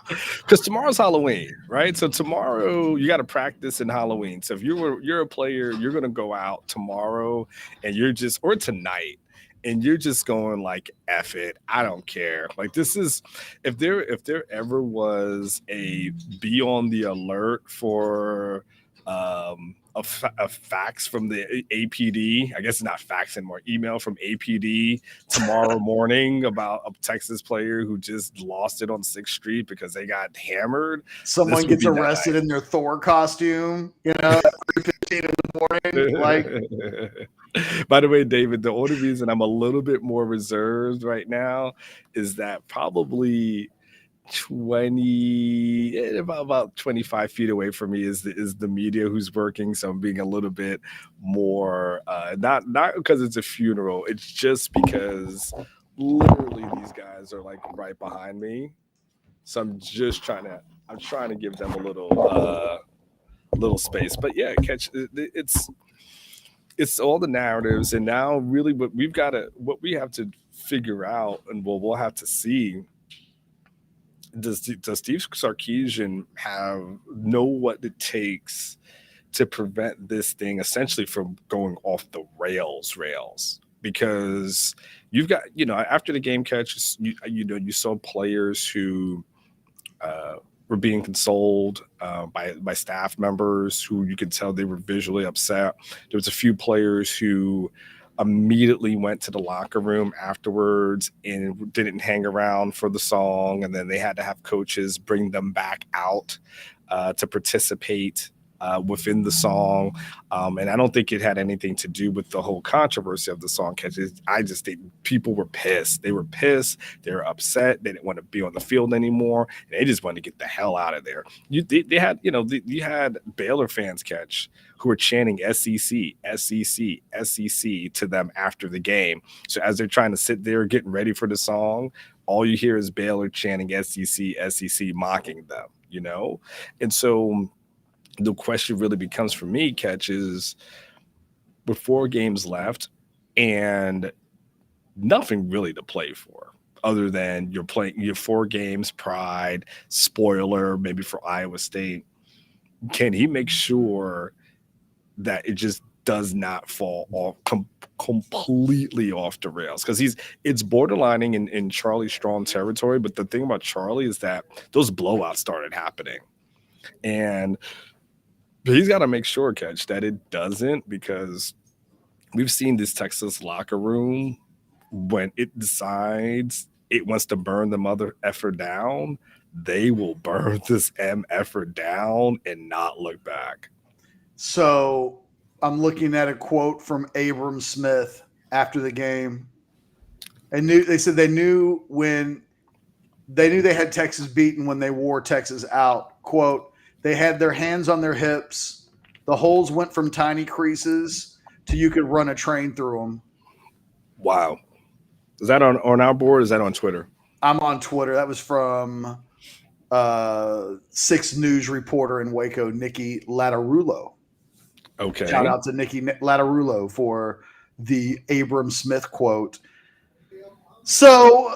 Because tomorrow's Halloween, right? So tomorrow you got to practice in Halloween. So if you're a player, you're going to go out tomorrow, and or tonight, and you're just going like, F it, I don't care. Like, this is, if there ever was a be on the alert for a fax from the APD, I guess it's not fax anymore, email from APD tomorrow morning about a Texas player who just lost it on 6th Street because they got hammered. Someone gets arrested in their Thor costume, you know, at 3:15 in the morning. Like, by the way, David, the only reason I'm a little bit more reserved right now is that probably about 25 feet away from me is the media who's working. So I'm being a little bit more, not because it's a funeral. It's just because literally these guys are like right behind me. So I'm trying to give them a little space. But yeah, it's all the narratives. And now really what we have to figure out, and we'll have to see, does Steve Sarkisian know what it takes to prevent this thing essentially from going off the rails? Because you've got, after the game catch, you saw players who were being consoled by staff members who you could tell they were visually upset. There was a few players who immediately went to the locker room afterwards and didn't hang around for the song, and then they had to have coaches bring them back out to participate within the song. And I don't think it had anything to do with the whole controversy of the song catches. I just think people were pissed. They were pissed. They were upset. They didn't want to be on the field anymore. And they just wanted to get the hell out of there. You had Baylor fans catch who were chanting SEC, SEC, SEC to them after the game. So as they're trying to sit there getting ready for the song, all you hear is Baylor chanting SEC, SEC, mocking them, And so the question really becomes for me, Catch, is with 4 games left and nothing really to play for other than you're playing your 4 games, pride, spoiler, maybe for Iowa State. Can he make sure that it just does not fall off completely off the rails? Because it's borderlining in Charlie Strong territory. But the thing about Charlie is that those blowouts started happening. And he's got to make sure, Catch, that it doesn't, because we've seen this Texas locker room when it decides it wants to burn the mother effer down, they will burn this effer down and not look back. So I'm looking at a quote from Abram Smith after the game. They said they knew they had Texas beaten when they wore Texas out. Quote, they had their hands on their hips. The holes went from tiny creases to you could run a train through them. Wow. Is that on our board? Or is that on Twitter? I'm on Twitter. That was from 6 News reporter in Waco, Nikki Latarullo. Okay. Shout out to Nikki Latarullo for the Abram Smith quote. So,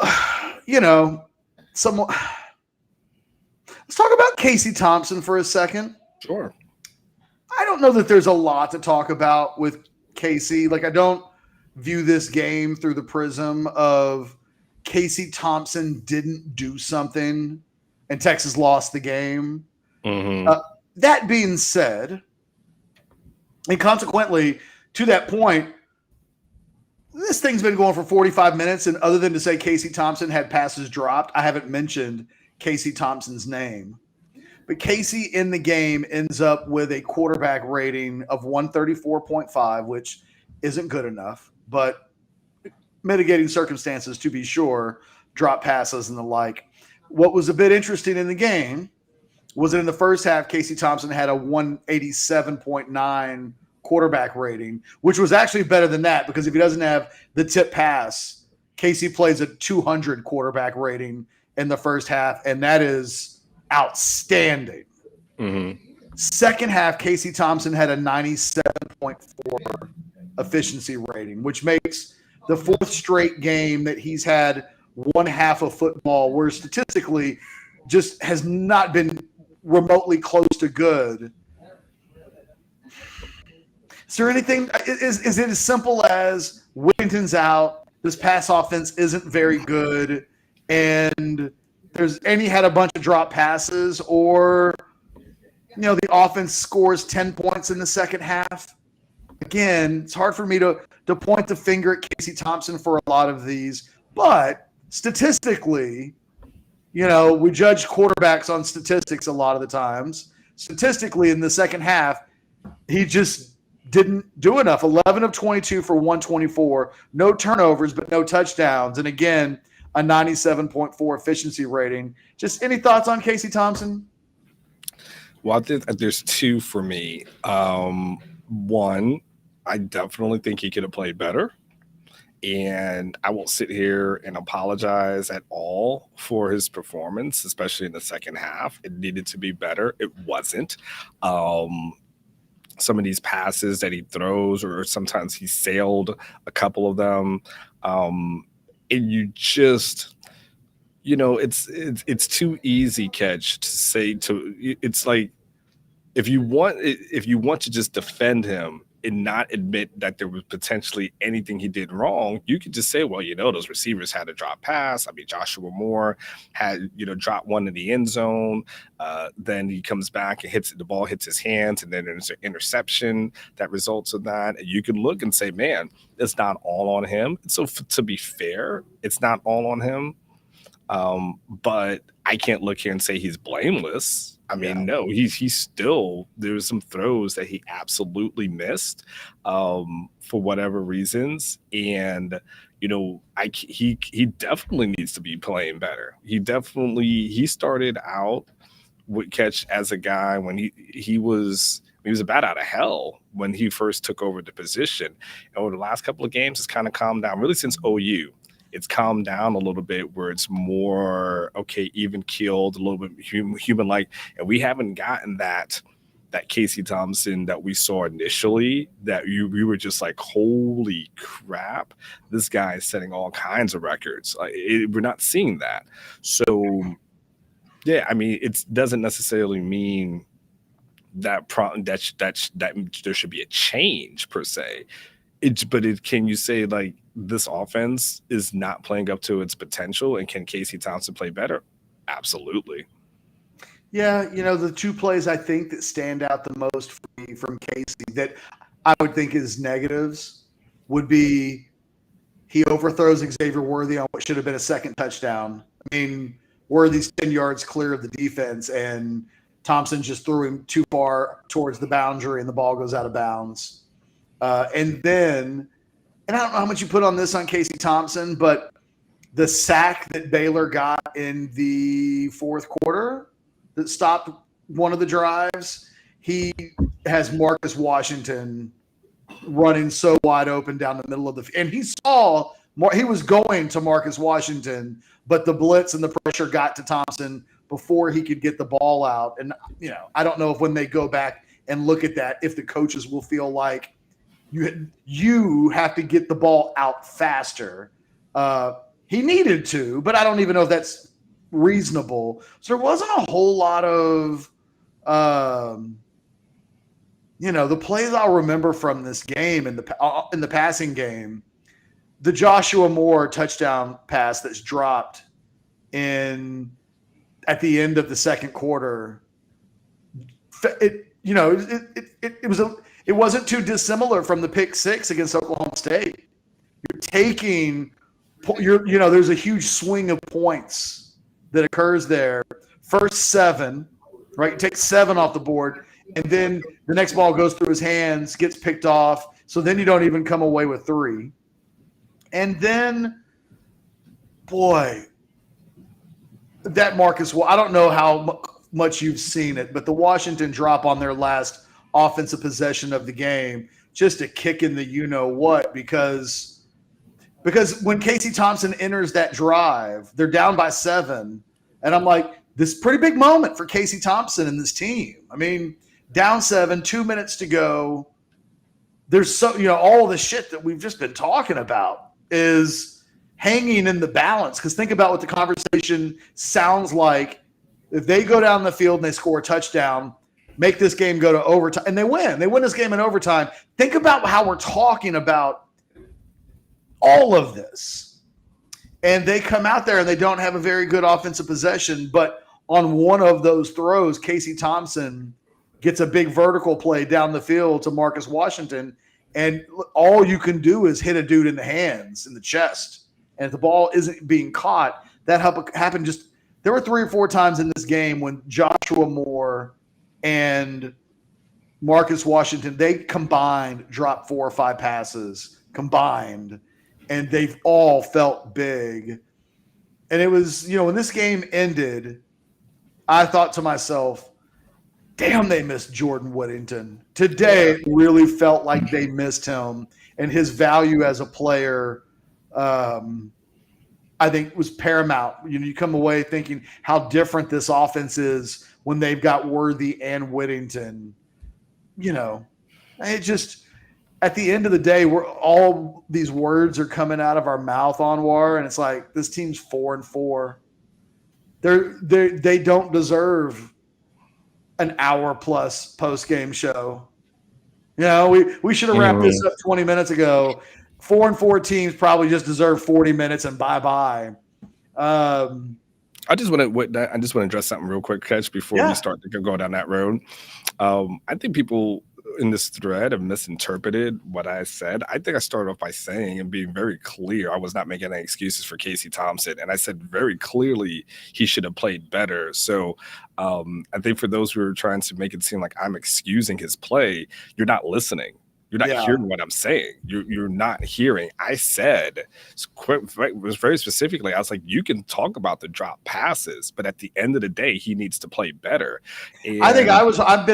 let's talk about Casey Thompson for a second. Sure. I don't know that there's a lot to talk about with Casey. Like, I don't view this game through the prism of Casey Thompson didn't do something and Texas lost the game. Mm-hmm. That being said, and consequently, to that point, this thing's been going for 45 minutes, and other than to say Casey Thompson had passes dropped, I haven't mentioned Casey Thompson's name. But Casey in the game ends up with a quarterback rating of 134.5, which isn't good enough, but mitigating circumstances to be sure, drop passes and the like. What was a bit interesting in the game was that in the first half, Casey Thompson had a 187.9 quarterback rating, which was actually better than that, because if he doesn't have the tip pass, Casey plays a 200 quarterback rating in the first half, and that is outstanding. Mm-hmm. Second half, Casey Thompson had a 97.4 efficiency rating, which makes the 4th straight game that he's had one half of football where statistically just has not been remotely close to good. Is there anything? Is it as simple as Whittington's out, this pass offense isn't very good, and he had a bunch of drop passes, or the offense scores 10 points in the second half? Again, it's hard for me to point the finger at Casey Thompson for a lot of these, but statistically, we judge quarterbacks on statistics a lot of the times. Statistically, in the second half, he just didn't do enough. 11 of 22 for 124, no turnovers, but no touchdowns. And again, a 97.4 efficiency rating. Just any thoughts on Casey Thompson? Well, I think there's two for me. One, I definitely think he could have played better. And I won't sit here and apologize at all for his performance, especially in the second half. It needed to be better. It wasn't. Some of these passes that he throws, or sometimes he sailed a couple of them. And you just, it's too easy, Ketch, to say it's like, if you want to just defend him and not admit that there was potentially anything he did wrong, you could just say, well, those receivers had a drop pass. I mean, Joshua Moore had, dropped one in the end zone. Then he comes back and the ball hits his hands, and then there's an interception that results in that. And you can look and say, man, it's not all on him. So to be fair, it's not all on him. But I can't look here and say he's blameless. I mean, no, he's still, there's some throws that he absolutely missed for whatever reasons. And, he definitely needs to be playing better. He started out with Ketch as a guy when he was about out of hell when he first took over the position. And over the last couple of games, it's kind of calmed down, really since OU. It's calmed down a little bit where it's more, even keeled, a little bit human-like. And we haven't gotten that Casey Thompson that we saw initially, that we were just like, holy crap, this guy is setting all kinds of records. We're not seeing that. So, yeah, I mean, it doesn't necessarily mean that there should be a change per se. Can you say, like, this offense is not playing up to its potential, and can Casey Thompson play better? Absolutely. Yeah, the two plays I think that stand out the most for me from Casey that I would think is negatives would be he overthrows Xavier Worthy on what should have been a second touchdown. I mean, Worthy's 10 yards clear of the defense, and Thompson just threw him too far towards the boundary, and the ball goes out of bounds. And I don't know how much you put on this on Casey Thompson, but the sack that Baylor got in the fourth quarter that stopped one of the drives, he has Marcus Washington running so wide open down the middle of and he was going to Marcus Washington, but the blitz and the pressure got to Thompson before he could get the ball out. And, I don't know if when they go back and look at that, if the coaches will feel like, you have to get the ball out faster. He needed to, but I don't even know if that's reasonable. So there wasn't a whole lot of, the plays I'll remember from this game in the passing game. The Joshua Moore touchdown pass that's dropped at the end of the second quarter. It wasn't too dissimilar from the pick six against Oklahoma State. There's a huge swing of points that occurs there. First 7, right? You take 7 off the board, and then the next ball goes through his hands, gets picked off. So then you don't even come away with 3. And then, boy, that Marcus, I don't know how much you've seen it, but the Washington drop on their last offensive possession of the game, just a kick in the you-know-what, because when Casey Thompson enters that drive, they're down by 7, and I'm like, this is a pretty big moment for Casey Thompson and this team. I mean, down 7, 2 minutes to go. There's all the shit that we've just been talking about is hanging in the balance, because think about what the conversation sounds like if they go down the field and they score a touchdown, make this game go to overtime, and they win. They win this game in overtime. Think about how we're talking about all of this. And they come out there and they don't have a very good offensive possession, but on one of those throws, Casey Thompson gets a big vertical play down the field to Marcus Washington, and all you can do is hit a dude in the hands, in the chest. And if the ball isn't being caught, that happened there were 3 or 4 times in this game when Joshua Moore and Marcus Washington, they combined dropped 4 or 5 passes combined, and they've all felt big. And it was, when this game ended, I thought to myself, damn, they missed Jordan Whittington. Today, it really felt like they missed him, and his value as a player, I think, was paramount. You come away thinking how different this offense is when they've got Worthy and Whittington. It just, at the end of the day, all these words are coming out of our mouth, Anwar, and it's like, this team's 4-4. They don't deserve an hour plus post game show. We should have wrapped this up 20 minutes ago. 4-4 teams probably just deserve 40 minutes and bye. I just want to address something real quick, Catch, before we start to go down that road. I think people in this thread have misinterpreted what I said. I think I started off by saying and being very clear I was not making any excuses for Casey Thompson, and I said very clearly he should have played better. So I think for those who are trying to make it seem like I'm excusing his play, you're not listening. You're not hearing what I'm saying. You're not hearing. I said, was very specifically, I was like, you can talk about the drop passes, but at the end of the day, he needs to play better. And I think I've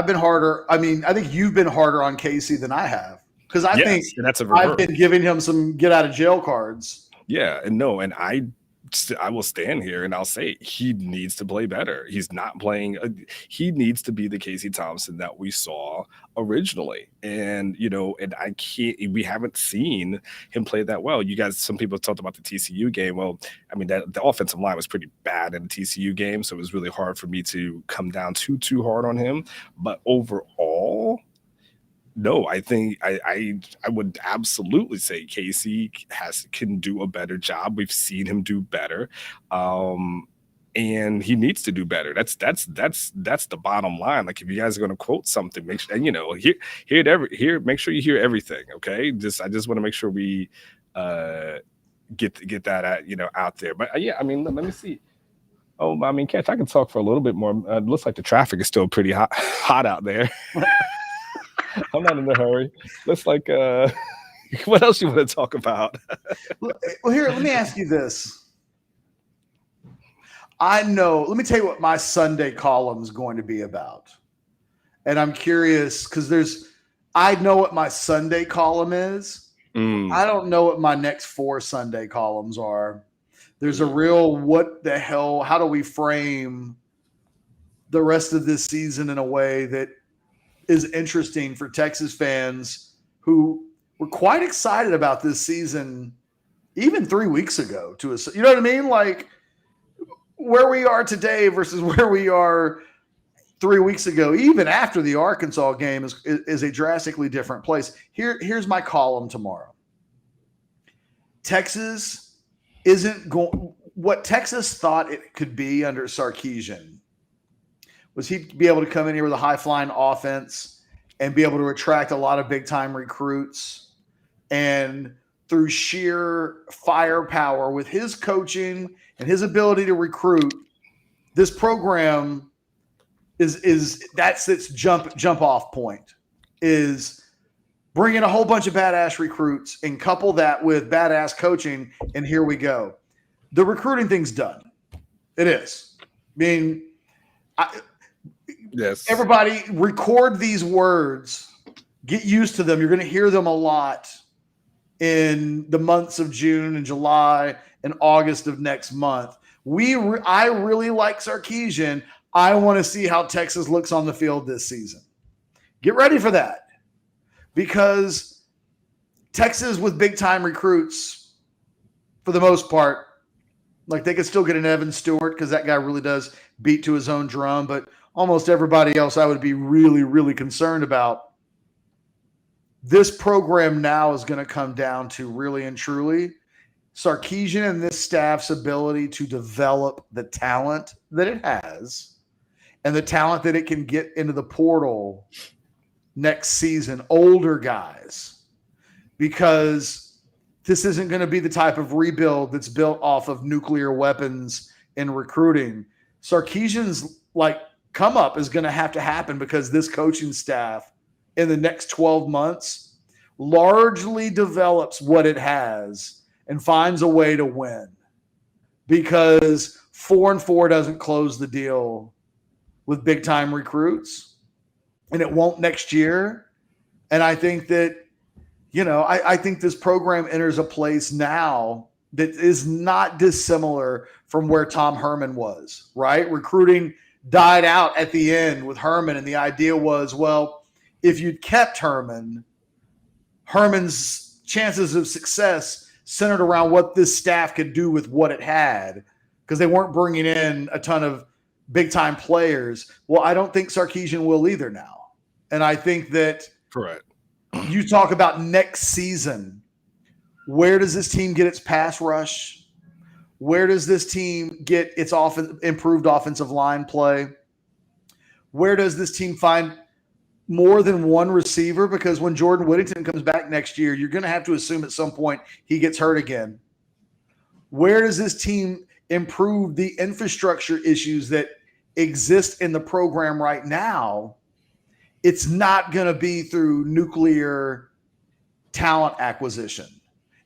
been harder. I mean, I think you've been harder on Casey than I have, because I think I've been giving him some get out of jail cards. Yeah, and I will stand here and I'll say he needs to play better. He's not playing. He needs to be the Casey Thompson that we saw originally. And, we haven't seen him play that well. You guys, some people talked about the TCU game. Well, I mean, the offensive line was pretty bad in the TCU game. So it was really hard for me to come down too hard on him. But overall, no, I think I would absolutely say Casey can do a better job. We've seen him do better, and he needs to do better. That's the bottom line. Like, if you guys are going to quote something, make sure make sure you hear everything. Okay, I just want to make sure we get that out there. But I mean, let me see. Oh, I mean, Catch, I can talk for a little bit more. It looks like the traffic is still pretty hot out there. I'm not in a hurry. Let's what else you want to talk about? Well, here, let me ask you this. Let me tell you what my Sunday column is going to be about. And I'm curious because I know what my Sunday column is. I don't know what my next 4 Sunday columns are. There's a real, what the hell, how do we frame the rest of this season in a way that is interesting for Texas fans who were quite excited about this season even 3 weeks ago. You know what I mean? Like, where we are today versus where we are 3 weeks ago, even after the Arkansas game, is a drastically different place. Here's my column tomorrow. Texas isn't going – what Texas thought it could be under Sarkisian was he'd be able to come in here with a high-flying offense and be able to attract a lot of big-time recruits. And through sheer firepower with his coaching and his ability to recruit, this program that's its jump off point, is bring in a whole bunch of badass recruits and couple that with badass coaching, and here we go. The recruiting thing's done. It is. I mean, yes. Everybody record these words. Get used to them. You're going to hear them a lot in the months of June and July and August of next month. I really like Sarkisian. I want to see how Texas looks on the field this season. Get ready for that, because Texas with big-time recruits, for the most part, like, they could still get an Evan Stewart because that guy really does beat to his own drum, but almost everybody else I would be really, really concerned about. This program now is going to come down to really and truly Sarkisian and this staff's ability to develop the talent that it has and the talent that it can get into the portal next season, older guys, because this isn't going to be the type of rebuild that's built off of nuclear weapons in recruiting. Sarkisian's come up is going to happen because this coaching staff in the next 12 months largely develops what it has and finds a way to win. because 4-4 doesn't close the deal with big time recruits, and it won't next year. And I think that, I think this program enters a place now that is not dissimilar from where Tom Herman was, right? Recruiting died out at the end with Herman, and the idea was, well, if you'd kept Herman's chances of success centered around what this staff could do with what it had, because they weren't bringing in a ton of big-time players. Well, I don't think Sarkisian will either now. And I think that correct. You talk about next season, where does this team get its pass rush? Where does this team get its improved offensive line play? Where does this team find more than one receiver? Because when Jordan Whittington comes back next year, you're going to have to assume at some point he gets hurt again. Where does this team improve the infrastructure issues that exist in the program right now? It's not going to be through nuclear talent acquisition.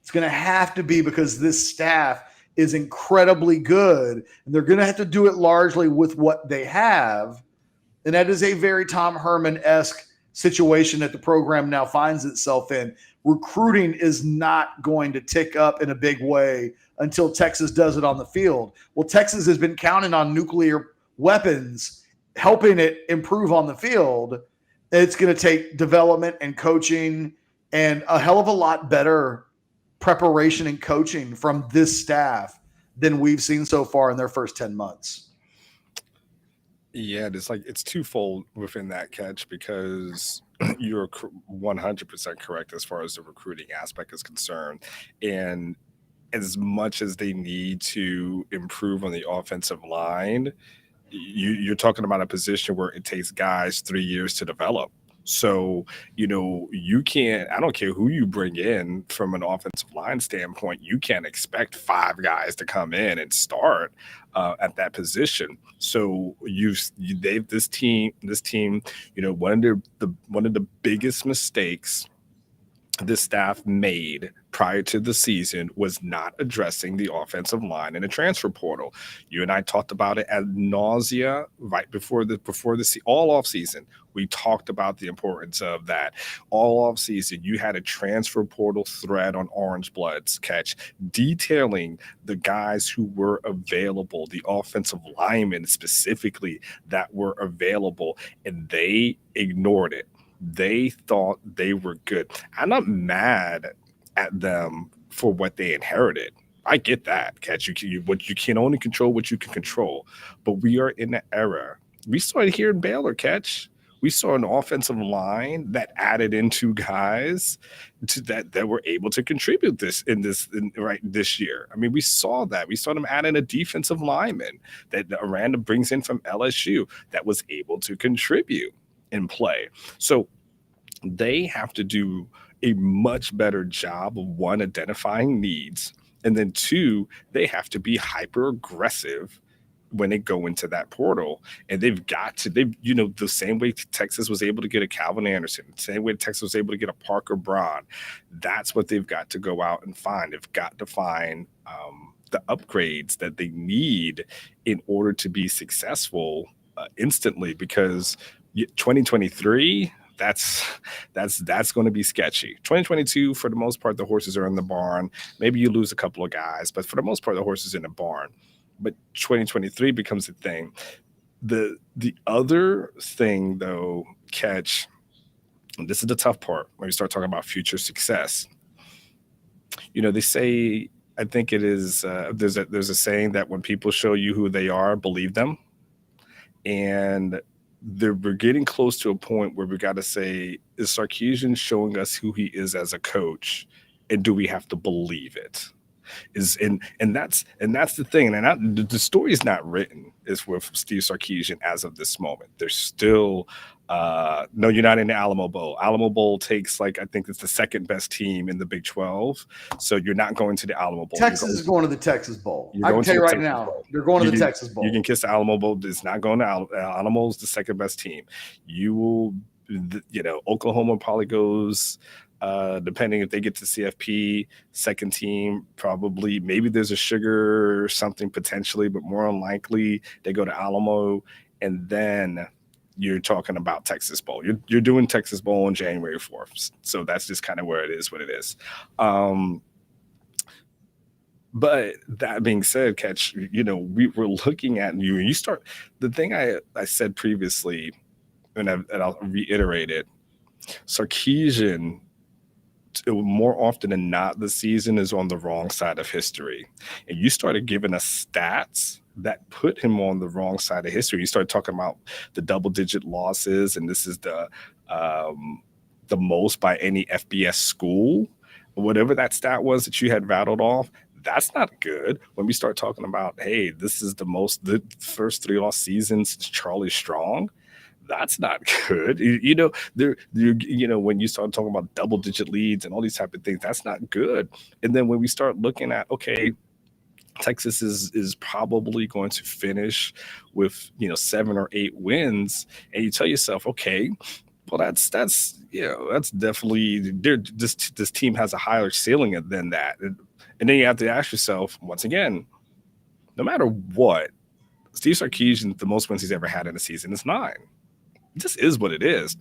It's going to have to be because this staff is incredibly good, and they're going to have to do it largely with what they have. And that is a very Tom Herman-esque situation that the program now finds itself in. Recruiting is not going to tick up in a big way until Texas does it on the field. Well, Texas has been counting on nuclear weapons helping it improve on the field. It's going to take development and coaching and a hell of a lot better preparation and coaching from this staff than we've seen so far in their first 10 months. Yeah, it's twofold within that, Catch, because you're 100% correct as far as the recruiting aspect is concerned. And as much as they need to improve on the offensive line, you're talking about a position where it takes guys 3 years to develop. So, you can't, I don't care who you bring in from an offensive line standpoint, you can't expect 5 guys to come in and start at that position. So this team, one of the biggest mistakes this staff made prior to the season was not addressing the offensive line in the transfer portal. You and I talked about it ad nausea right before all off season. We talked about the importance of that. All off season, you had a transfer portal thread on Orangebloods, Catch, detailing the guys who were available, the offensive linemen specifically that were available, and they ignored it. They thought they were good. I'm not mad at them for what they inherited. I get that, Catch. You can only control what you can control. But we are in an era. We saw it here in Baylor, Catch. We saw an offensive line that added in 2 guys that were able to contribute this year. I mean, we saw that. We saw them add in a defensive lineman that Aranda brings in from LSU that was able to contribute in play. So they have to do a much better job of, 1, identifying needs, and then 2, they have to be hyper aggressive when they go into that portal. And the same way Texas was able to get a Calvin Anderson, the same way Texas was able to get a Parker Braun, that's what they've got to go out and find. They've got to find the upgrades that they need in order to be successful instantly, because 2023, that's going to be sketchy. 2022, for the most part, the horses are in the barn. Maybe you lose a couple of guys, but for the most part, the horses in the barn. But 2023 becomes a thing. The other thing, though, Catch, and this is the tough part when you start talking about future success. They say, I think it is, there's a saying that when people show you who they are, believe them. And we're getting close to a point where we got to say, is Sarkisian showing us who he is as a coach, and do we have to believe it? And that's the thing. And the story is not written is with Steve Sarkisian as of this moment. There's still no, you're not in the Alamo Bowl. Alamo Bowl takes, I think it's the second best team in the Big 12. So you're not going to the Alamo Bowl. Texas is going to the Texas Bowl. I can tell you right now, they're going to the Texas Bowl. You can kiss the Alamo Bowl. It's not going to Alamo's the second best team. You will, Oklahoma probably goes Depending if they get to CFP, second team, probably maybe there's a sugar or something potentially, but more unlikely they go to Alamo, and then you're talking about Texas Bowl. You're doing Texas Bowl on January 4th, so that's just kind of where it is, what it is. But that being said, Catch, we're looking at you start the thing I said previously, and I'll reiterate it. Sarkisian, more often than not, the season is on the wrong side of history. And you started giving us stats that put him on the wrong side of history. You started talking about the double-digit losses, and this is the most by any FBS school, whatever that stat was that you had rattled off. That's not good. When we start talking about, hey, this is the first 3 loss seasons since Charlie Strong, that's not good. When you start talking about double-digit leads and all these type of things, that's not good. And then when we start looking at, okay, Texas is probably going to finish with 7 or 8 wins, and you tell yourself, okay, well that's definitely this team has a higher ceiling than that. And then you have to ask yourself, once again, no matter what, Steve Sarkisian, the most wins he's ever had in a season is 9. It just is what it is.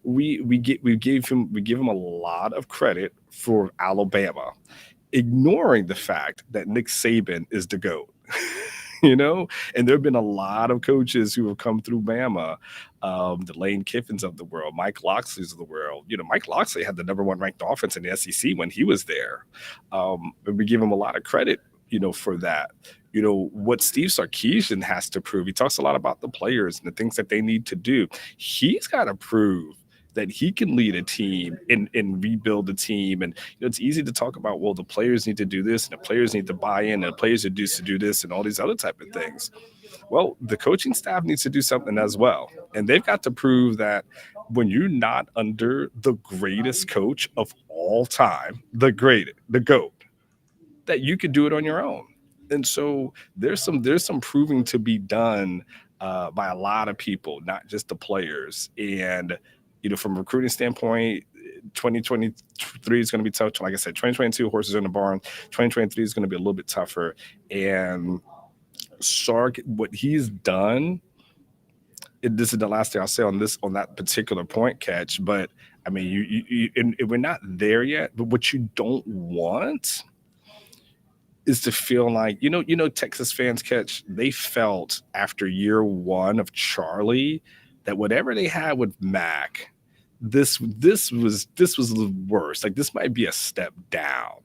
We give him a lot of credit for Alabama, ignoring the fact that Nick Saban is the GOAT. And there have been a lot of coaches who have come through Bama, the Lane Kiffins of the world, Mike Loxley's of the world. Mike Loxley had the number 1 ranked offense in the SEC when he was there. We give him a lot of credit, for that. What Steve Sarkisian has to prove, he talks a lot about the players and the things that they need to do. He's got to prove that he can lead a team and rebuild the team. And it's easy to talk about, well, the players need to do this and the players need to buy in and the players need to do this and all these other type of things. Well, the coaching staff needs to do something as well. And they've got to prove that when you're not under the greatest coach of all time, the GOAT, that you could do it on your own. And so there's some proving to be done by a lot of people, not just the players. And from a recruiting standpoint, 2023 is going to be tough. Like I said, 2022 horses in the barn. 2023 is going to be a little bit tougher. And Sark, what he's done, this is the last thing I'll say on that particular point, Catch. But I mean, and we're not there yet. But what you don't want is to feel like, Texas fans, Catch, they felt after year 1 of Charlie that whatever they had with Mac, this was the worst. Like, this might be a step down.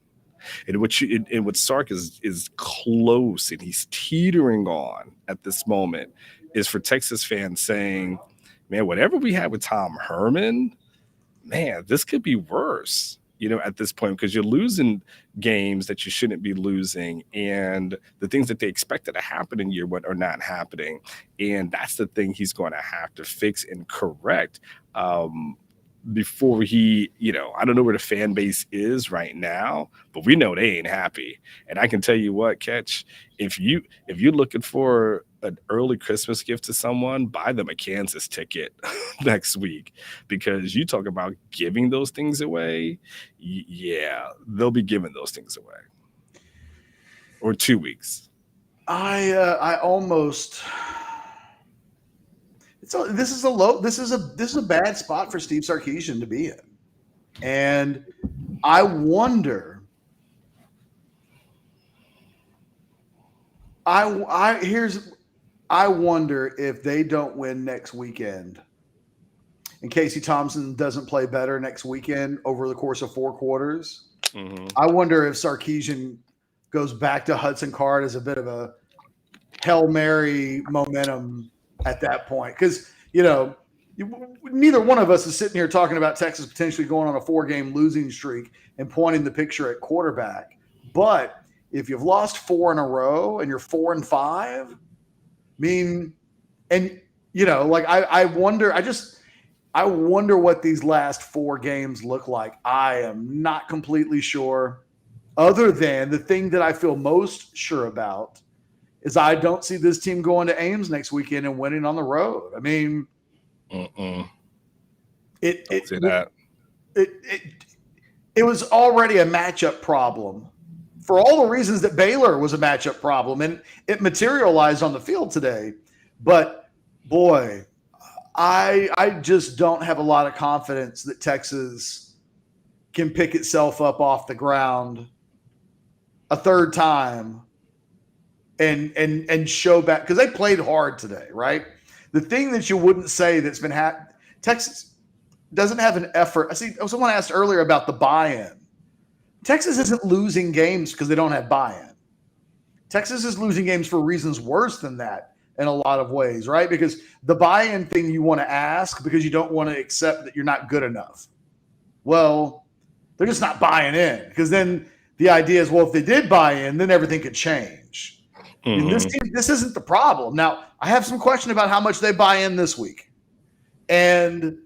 And what Sark is close and he's teetering on at this moment is for Texas fans saying, man, whatever we had with Tom Herman, man, this could be worse. At this point, because you're losing games that you shouldn't be losing, and the things that they expected to happen in year 1 are not happening. And that's the thing he's going to have to fix and correct before he, I don't know where the fan base is right now, but we know they ain't happy. And I can tell you what, Catch, if you're looking for an early Christmas gift to someone, buy them a Kansas ticket next week, because you talk about giving those things away. Yeah, they'll be giving those things away. Or 2 weeks. This is a bad spot for Steve Sarkisian to be in. And I wonder if they don't win next weekend, and Casey Thompson doesn't play better next weekend over the course of 4 quarters. Mm-hmm. I wonder if Sarkisian goes back to Hudson Card as a bit of a Hail Mary momentum at that point. Because, neither one of us is sitting here talking about Texas potentially going on a 4-game losing streak and pointing the picture at quarterback. But if you've lost 4 in a row and you're 4-5, I mean, and I wonder what these last 4 games look like. I am not completely sure, other than the thing that I feel most sure about is I don't see this team going to Ames next weekend and winning on the road. I mean, it was already a matchup problem for all the reasons that Baylor was a matchup problem, and it materialized on the field today. But boy, I just don't have a lot of confidence that Texas can pick itself up off the ground a third time and show back, because they played hard today, right? The thing that you wouldn't say that's been Texas doesn't have an effort. I see someone asked earlier about the buy-in. Texas isn't losing games because they don't have buy-in. Texas is losing games for reasons worse than that in a lot of ways, right? Because the buy-in thing you want to ask because you don't want to accept that you're not good enough. Well, they're just not buying in, because then the idea is, well, if they did buy in, then everything could change. Mm-hmm. And this isn't the problem. Now, I have some question about how much they buy in this week. And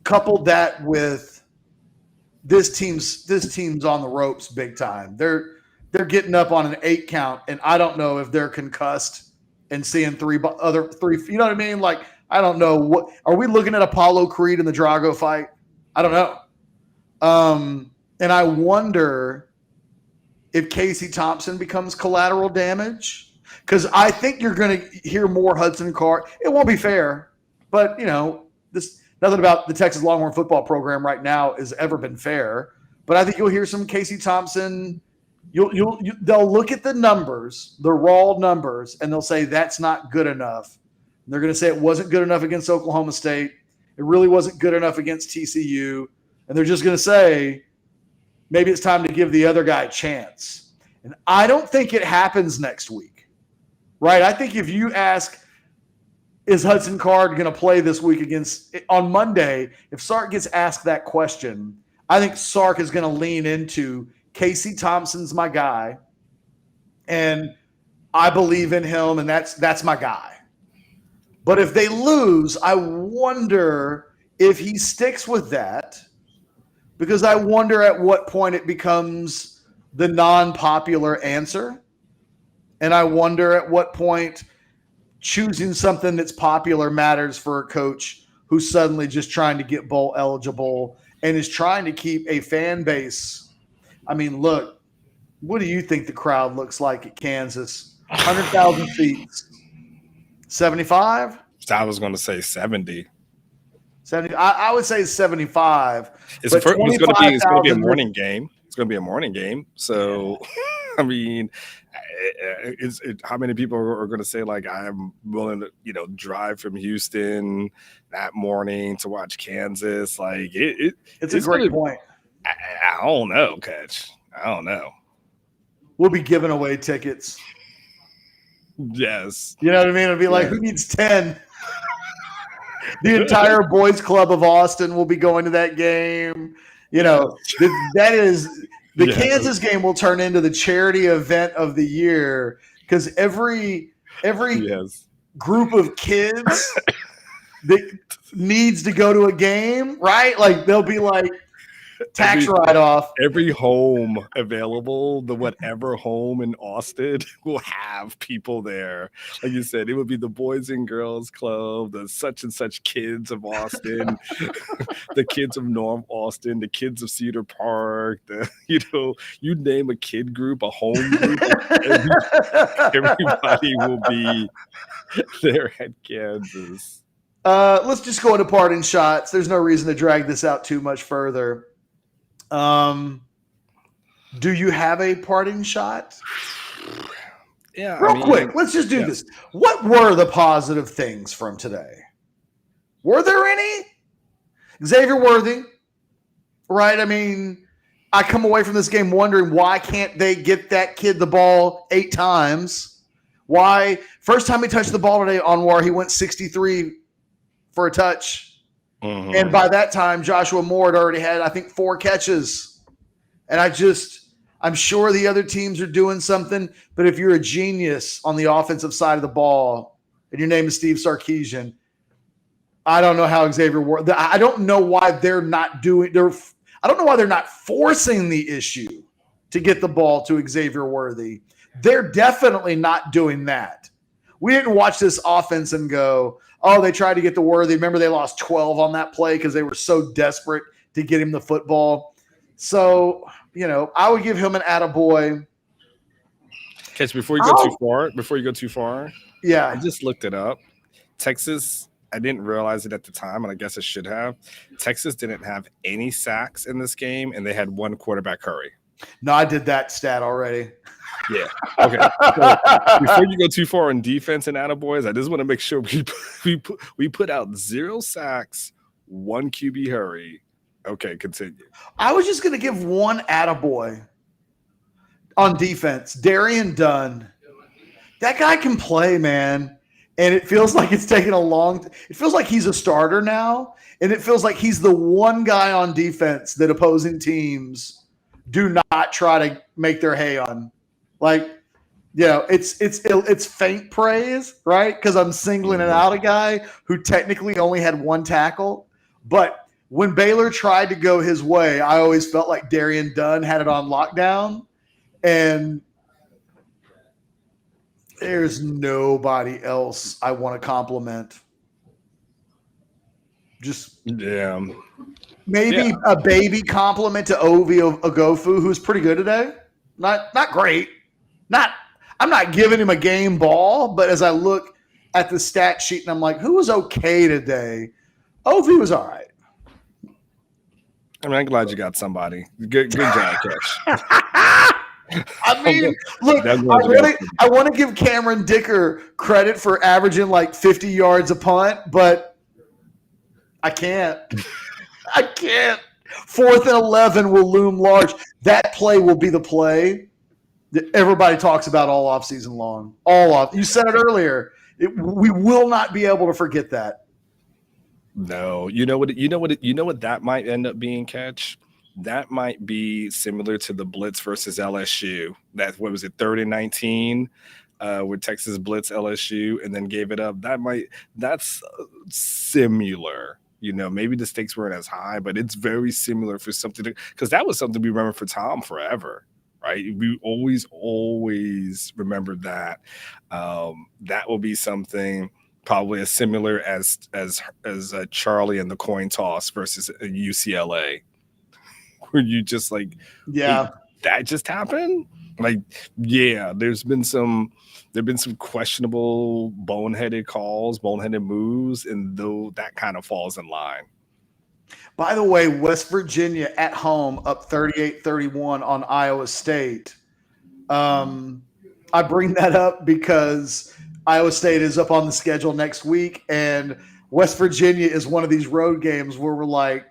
coupled that with this team's on the ropes big time. They're getting up on an 8 count, and I don't know if they're concussed and seeing three. You know what I mean? Like, I don't know. What are we looking at? Apollo Creed in the Drago fight? I don't know. And I wonder if Casey Thompson becomes collateral damage, because I think you're going to hear more Hudson Card. It won't be fair, but nothing about the Texas Longhorn football program right now has ever been fair. But I think you'll hear some Casey Thompson. They'll look at the numbers, the raw numbers, and they'll say that's not good enough. And they're going to say it wasn't good enough against Oklahoma State. It really wasn't good enough against TCU. And they're just going to say, maybe it's time to give the other guy a chance. And I don't think it happens next week, right? I think if you ask, is Hudson Card going to play this week on Monday, if Sark gets asked that question, I think Sark is going to lean into Casey Thompson's my guy, and I believe in him, and that's my guy. But if they lose, I wonder if he sticks with that, because I wonder at what point it becomes the non-popular answer. And I wonder at what point choosing something that's popular matters for a coach who's suddenly just trying to get bowl eligible and is trying to keep a fan base. I mean, look, what do you think the crowd looks like at Kansas? 100,000 seats. 75? I was going to say 70. 70. I would say 75. It's going to be a morning game. It's going to be a morning game. So, I mean, how many people are going to say, like, I'm willing to, drive from Houston that morning to watch Kansas? Like, it's a great point. I don't know, Catch. I don't know. We'll be giving away tickets. Yes. You know what I mean? It'll be like, who needs 10? The entire boys club of Austin will be going to that game. That is the Kansas game will turn into the charity event of the year, because every group of kids that needs to go to a game, right? Like, they'll be like tax write-off. Every home available, the whatever home in Austin will have people there. Like you said, it would be the Boys and Girls Club, the such and such kids of Austin, the kids of North Austin, the kids of Cedar Park, you name a kid group, a home group, everybody will be there at Kansas. Let's just go into parting shots. There's no reason to drag this out too much further. Do you have a parting shot? Yeah. Real quick, let's just do this. What were the positive things from today? Were there any? Xavier Worthy, right? I mean, I come away from this game wondering, why can't they get that kid the ball 8 times? Why? First time he touched the ball today, Anwar, he went 63 for a touch. Mm-hmm. And by that time, Joshua Moore had already had, I think, 4 catches. And I'm sure the other teams are doing something, but if you're a genius on the offensive side of the ball and your name is Steve Sarkisian, I don't know how Xavier Worthy, I don't know why they're not forcing the issue to get the ball to Xavier Worthy. They're definitely not doing that. We didn't watch this offense and go, oh, they tried to get the Worthy. Remember, they lost 12 on that play because they were so desperate to get him the football. So, I would give him an attaboy. Catch, before you go too far, Yeah. I just looked it up. Texas, I didn't realize it at the time, and I guess I should have. Texas didn't have any sacks in this game, and they had one quarterback hurry. No, I did that stat already. Yeah. Okay. So before you go too far on defense and attaboys, I just want to make sure we put out 0 sacks, 1 QB hurry. Okay, continue. I was just going to give one attaboy on defense. Darian Dunn. That guy can play, man. And it feels like it's taken it feels like he's a starter now. And it feels like he's the one guy on defense that opposing teams do not try to make their hay on. Like, it's faint praise, right? Because I'm singling it out a guy who technically only had 1 tackle. But when Baylor tried to go his way, I always felt like Darian Dunn had it on lockdown. And there's nobody else I want to compliment. Just maybe a baby compliment to Ovi Ogofu, who's pretty good today. Not great. I'm not giving him a game ball, but as I look at the stat sheet and I'm like, who was okay today? Ovi was all right. I mean, I'm glad you got somebody. Good job, Cash. I mean, look, I want to give Cameron Dicker credit for averaging like 50 yards a punt, but I can't. 4th and 11 will loom large. That play will be the play that everybody talks about all offseason long. You said it earlier. We will not be able to forget that. No, you know what that might end up being, Catch? That might be similar to the blitz versus LSU. What was it, 3rd and 19, where Texas blitz LSU and then gave it up. That's similar. Maybe the stakes weren't as high, but it's very similar for something because that was something we remember for Tom forever, right? We always remember that. That will be something probably as similar as Charlie and the coin toss versus UCLA, where you just like, yeah, that just happened. Like, yeah, there've been some questionable boneheaded calls, boneheaded moves, and though that kind of falls in line. By the way, West Virginia at home up 38-31 on Iowa State. I bring that up because Iowa State is up on the schedule next week, and West Virginia is one of these road games where we're like,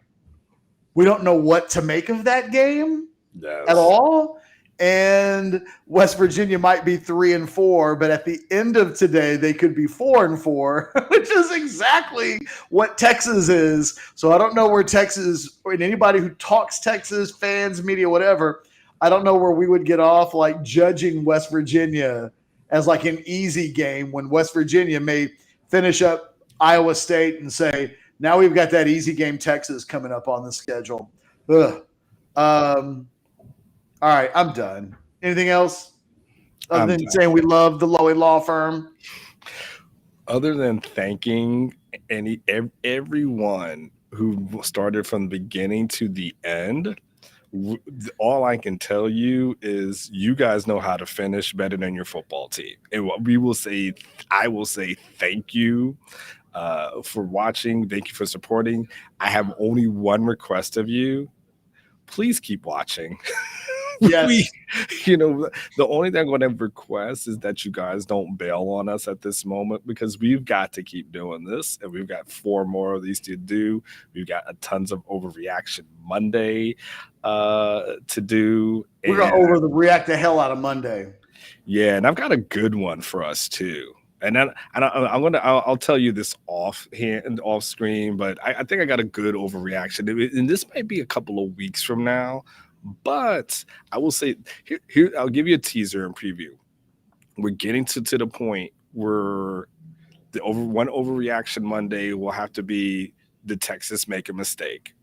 we don't know what to make of that game at all. And West Virginia might be 3-4, but at the end of today, they could be 4-4, which is exactly what Texas is. So I don't know where Texas, and anybody who talks Texas, fans, media, whatever, I don't know where we would get off like judging West Virginia as like an easy game when West Virginia may finish up Iowa State and say, now we've got that easy game Texas coming up on the schedule. Ugh. All right, I'm done. Anything else other than saying we love the Loewy Law Firm? Other than thanking everyone who started from the beginning to the end, all I can tell you is you guys know how to finish better than your football team. And I will say thank you for watching. Thank you for supporting. I have only one request of you. Please keep watching. Yes. The only thing I'm going to request is that you guys don't bail on us at this moment, because we've got to keep doing this, and we've got 4 more of these to do. We've got tons of Overreaction Monday to do. We're going to overreact the hell out of Monday. Yeah, and I've got a good one for us too. And then I'll tell you this off screen, but I think I got a good overreaction, and this might be a couple of weeks from now. But I will say here I'll give you a teaser and preview. We're getting to the point where one overreaction Monday will have to be, did Texas make a mistake?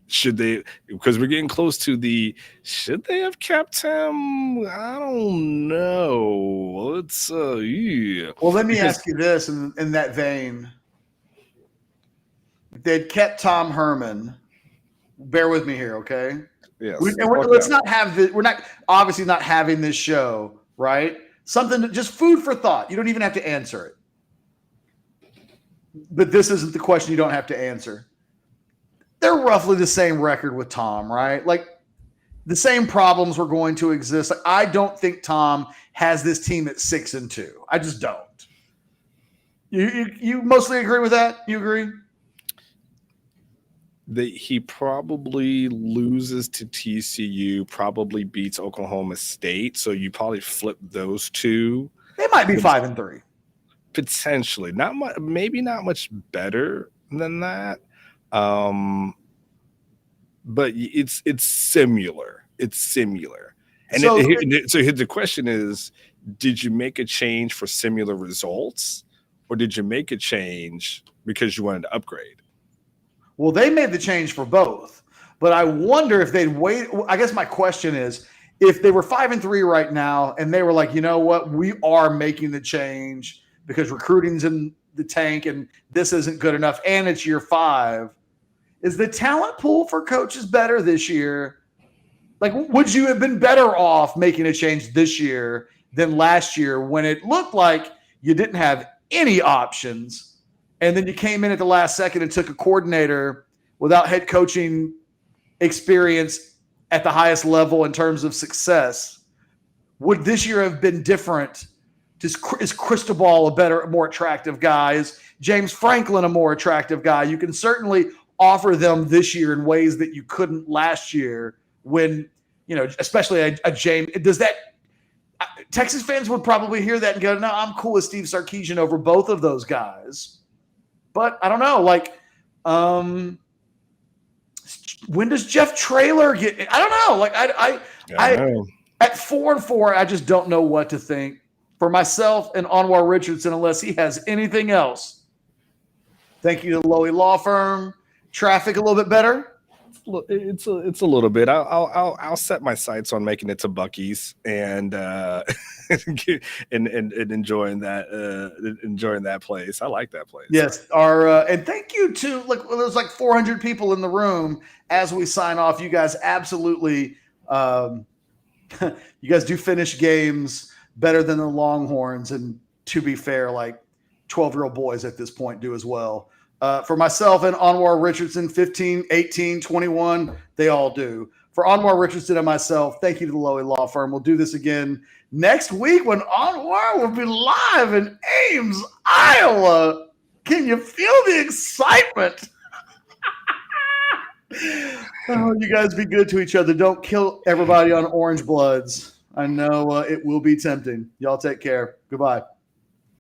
Should they, because we're getting close to should they have kept him? I don't know. Let's yeah. Well, let me ask you this in that vein. If they'd kept Tom Herman, Bear with me here, okay? Yes. Let's not have we're not obviously not having this show, right? Something just food for thought. You don't even have to answer it. But this isn't the question you don't have to answer. They're roughly the same record with Tom, right? Like the same problems were going to exist. Like, I don't think Tom has this team at 6-2. I just don't. You mostly agree with that? You agree? He probably loses to TCU, probably beats Oklahoma State. So you probably flip those two. They might be 5-3. Potentially. Not much, maybe not much better than that. But it's similar. It's similar. And so the question is, did you make a change for similar results, or did you make a change because you wanted to upgrade? Well, they made the change for both, but I wonder if they'd wait. I guess my question is, if they were 5-3 right now and they were like, you know what, we are making the change because recruiting's in the tank and this isn't good enough and it's year 5, is the talent pool for coaches better this year? Like, would you have been better off making a change this year than last year when it looked like you didn't have any options? And then you came in at the last second and took a coordinator without head coaching experience at the highest level in terms of success. Would this year have been different? Is Cristobal a better, more attractive guy? Is James Franklin a more attractive guy? You can certainly offer them this year in ways that you couldn't last year when, especially a James. Does that – Texas fans would probably hear that and go, no, I'm cool with Steve Sarkisian over both of those guys. But I don't know, when does Jeff Traylor get? I don't know. Like I at 4-4, I just don't know what to think for myself and Anwar Richardson unless he has anything else. Thank you to the Loewy Law Firm. Traffic a little bit better. It's a little bit. I'll set my sights on making it to Buc-ee's and enjoying that place. I like that place. Yes, and thank you to there's like 400 people in the room as we sign off. You guys absolutely, you guys do finish games better than the Longhorns, and to be fair, like 12-year-old boys at this point do as well. For myself and Anwar Richardson, 15, 18, 21, they all do. For Anwar Richardson and myself, thank you to the Loewy Law Firm. We'll do this again next week when Anwar will be live in Ames, Iowa. Can you feel the excitement? Oh, you guys be good to each other. Don't kill everybody on Orangebloods. I know it will be tempting. Y'all take care. Goodbye.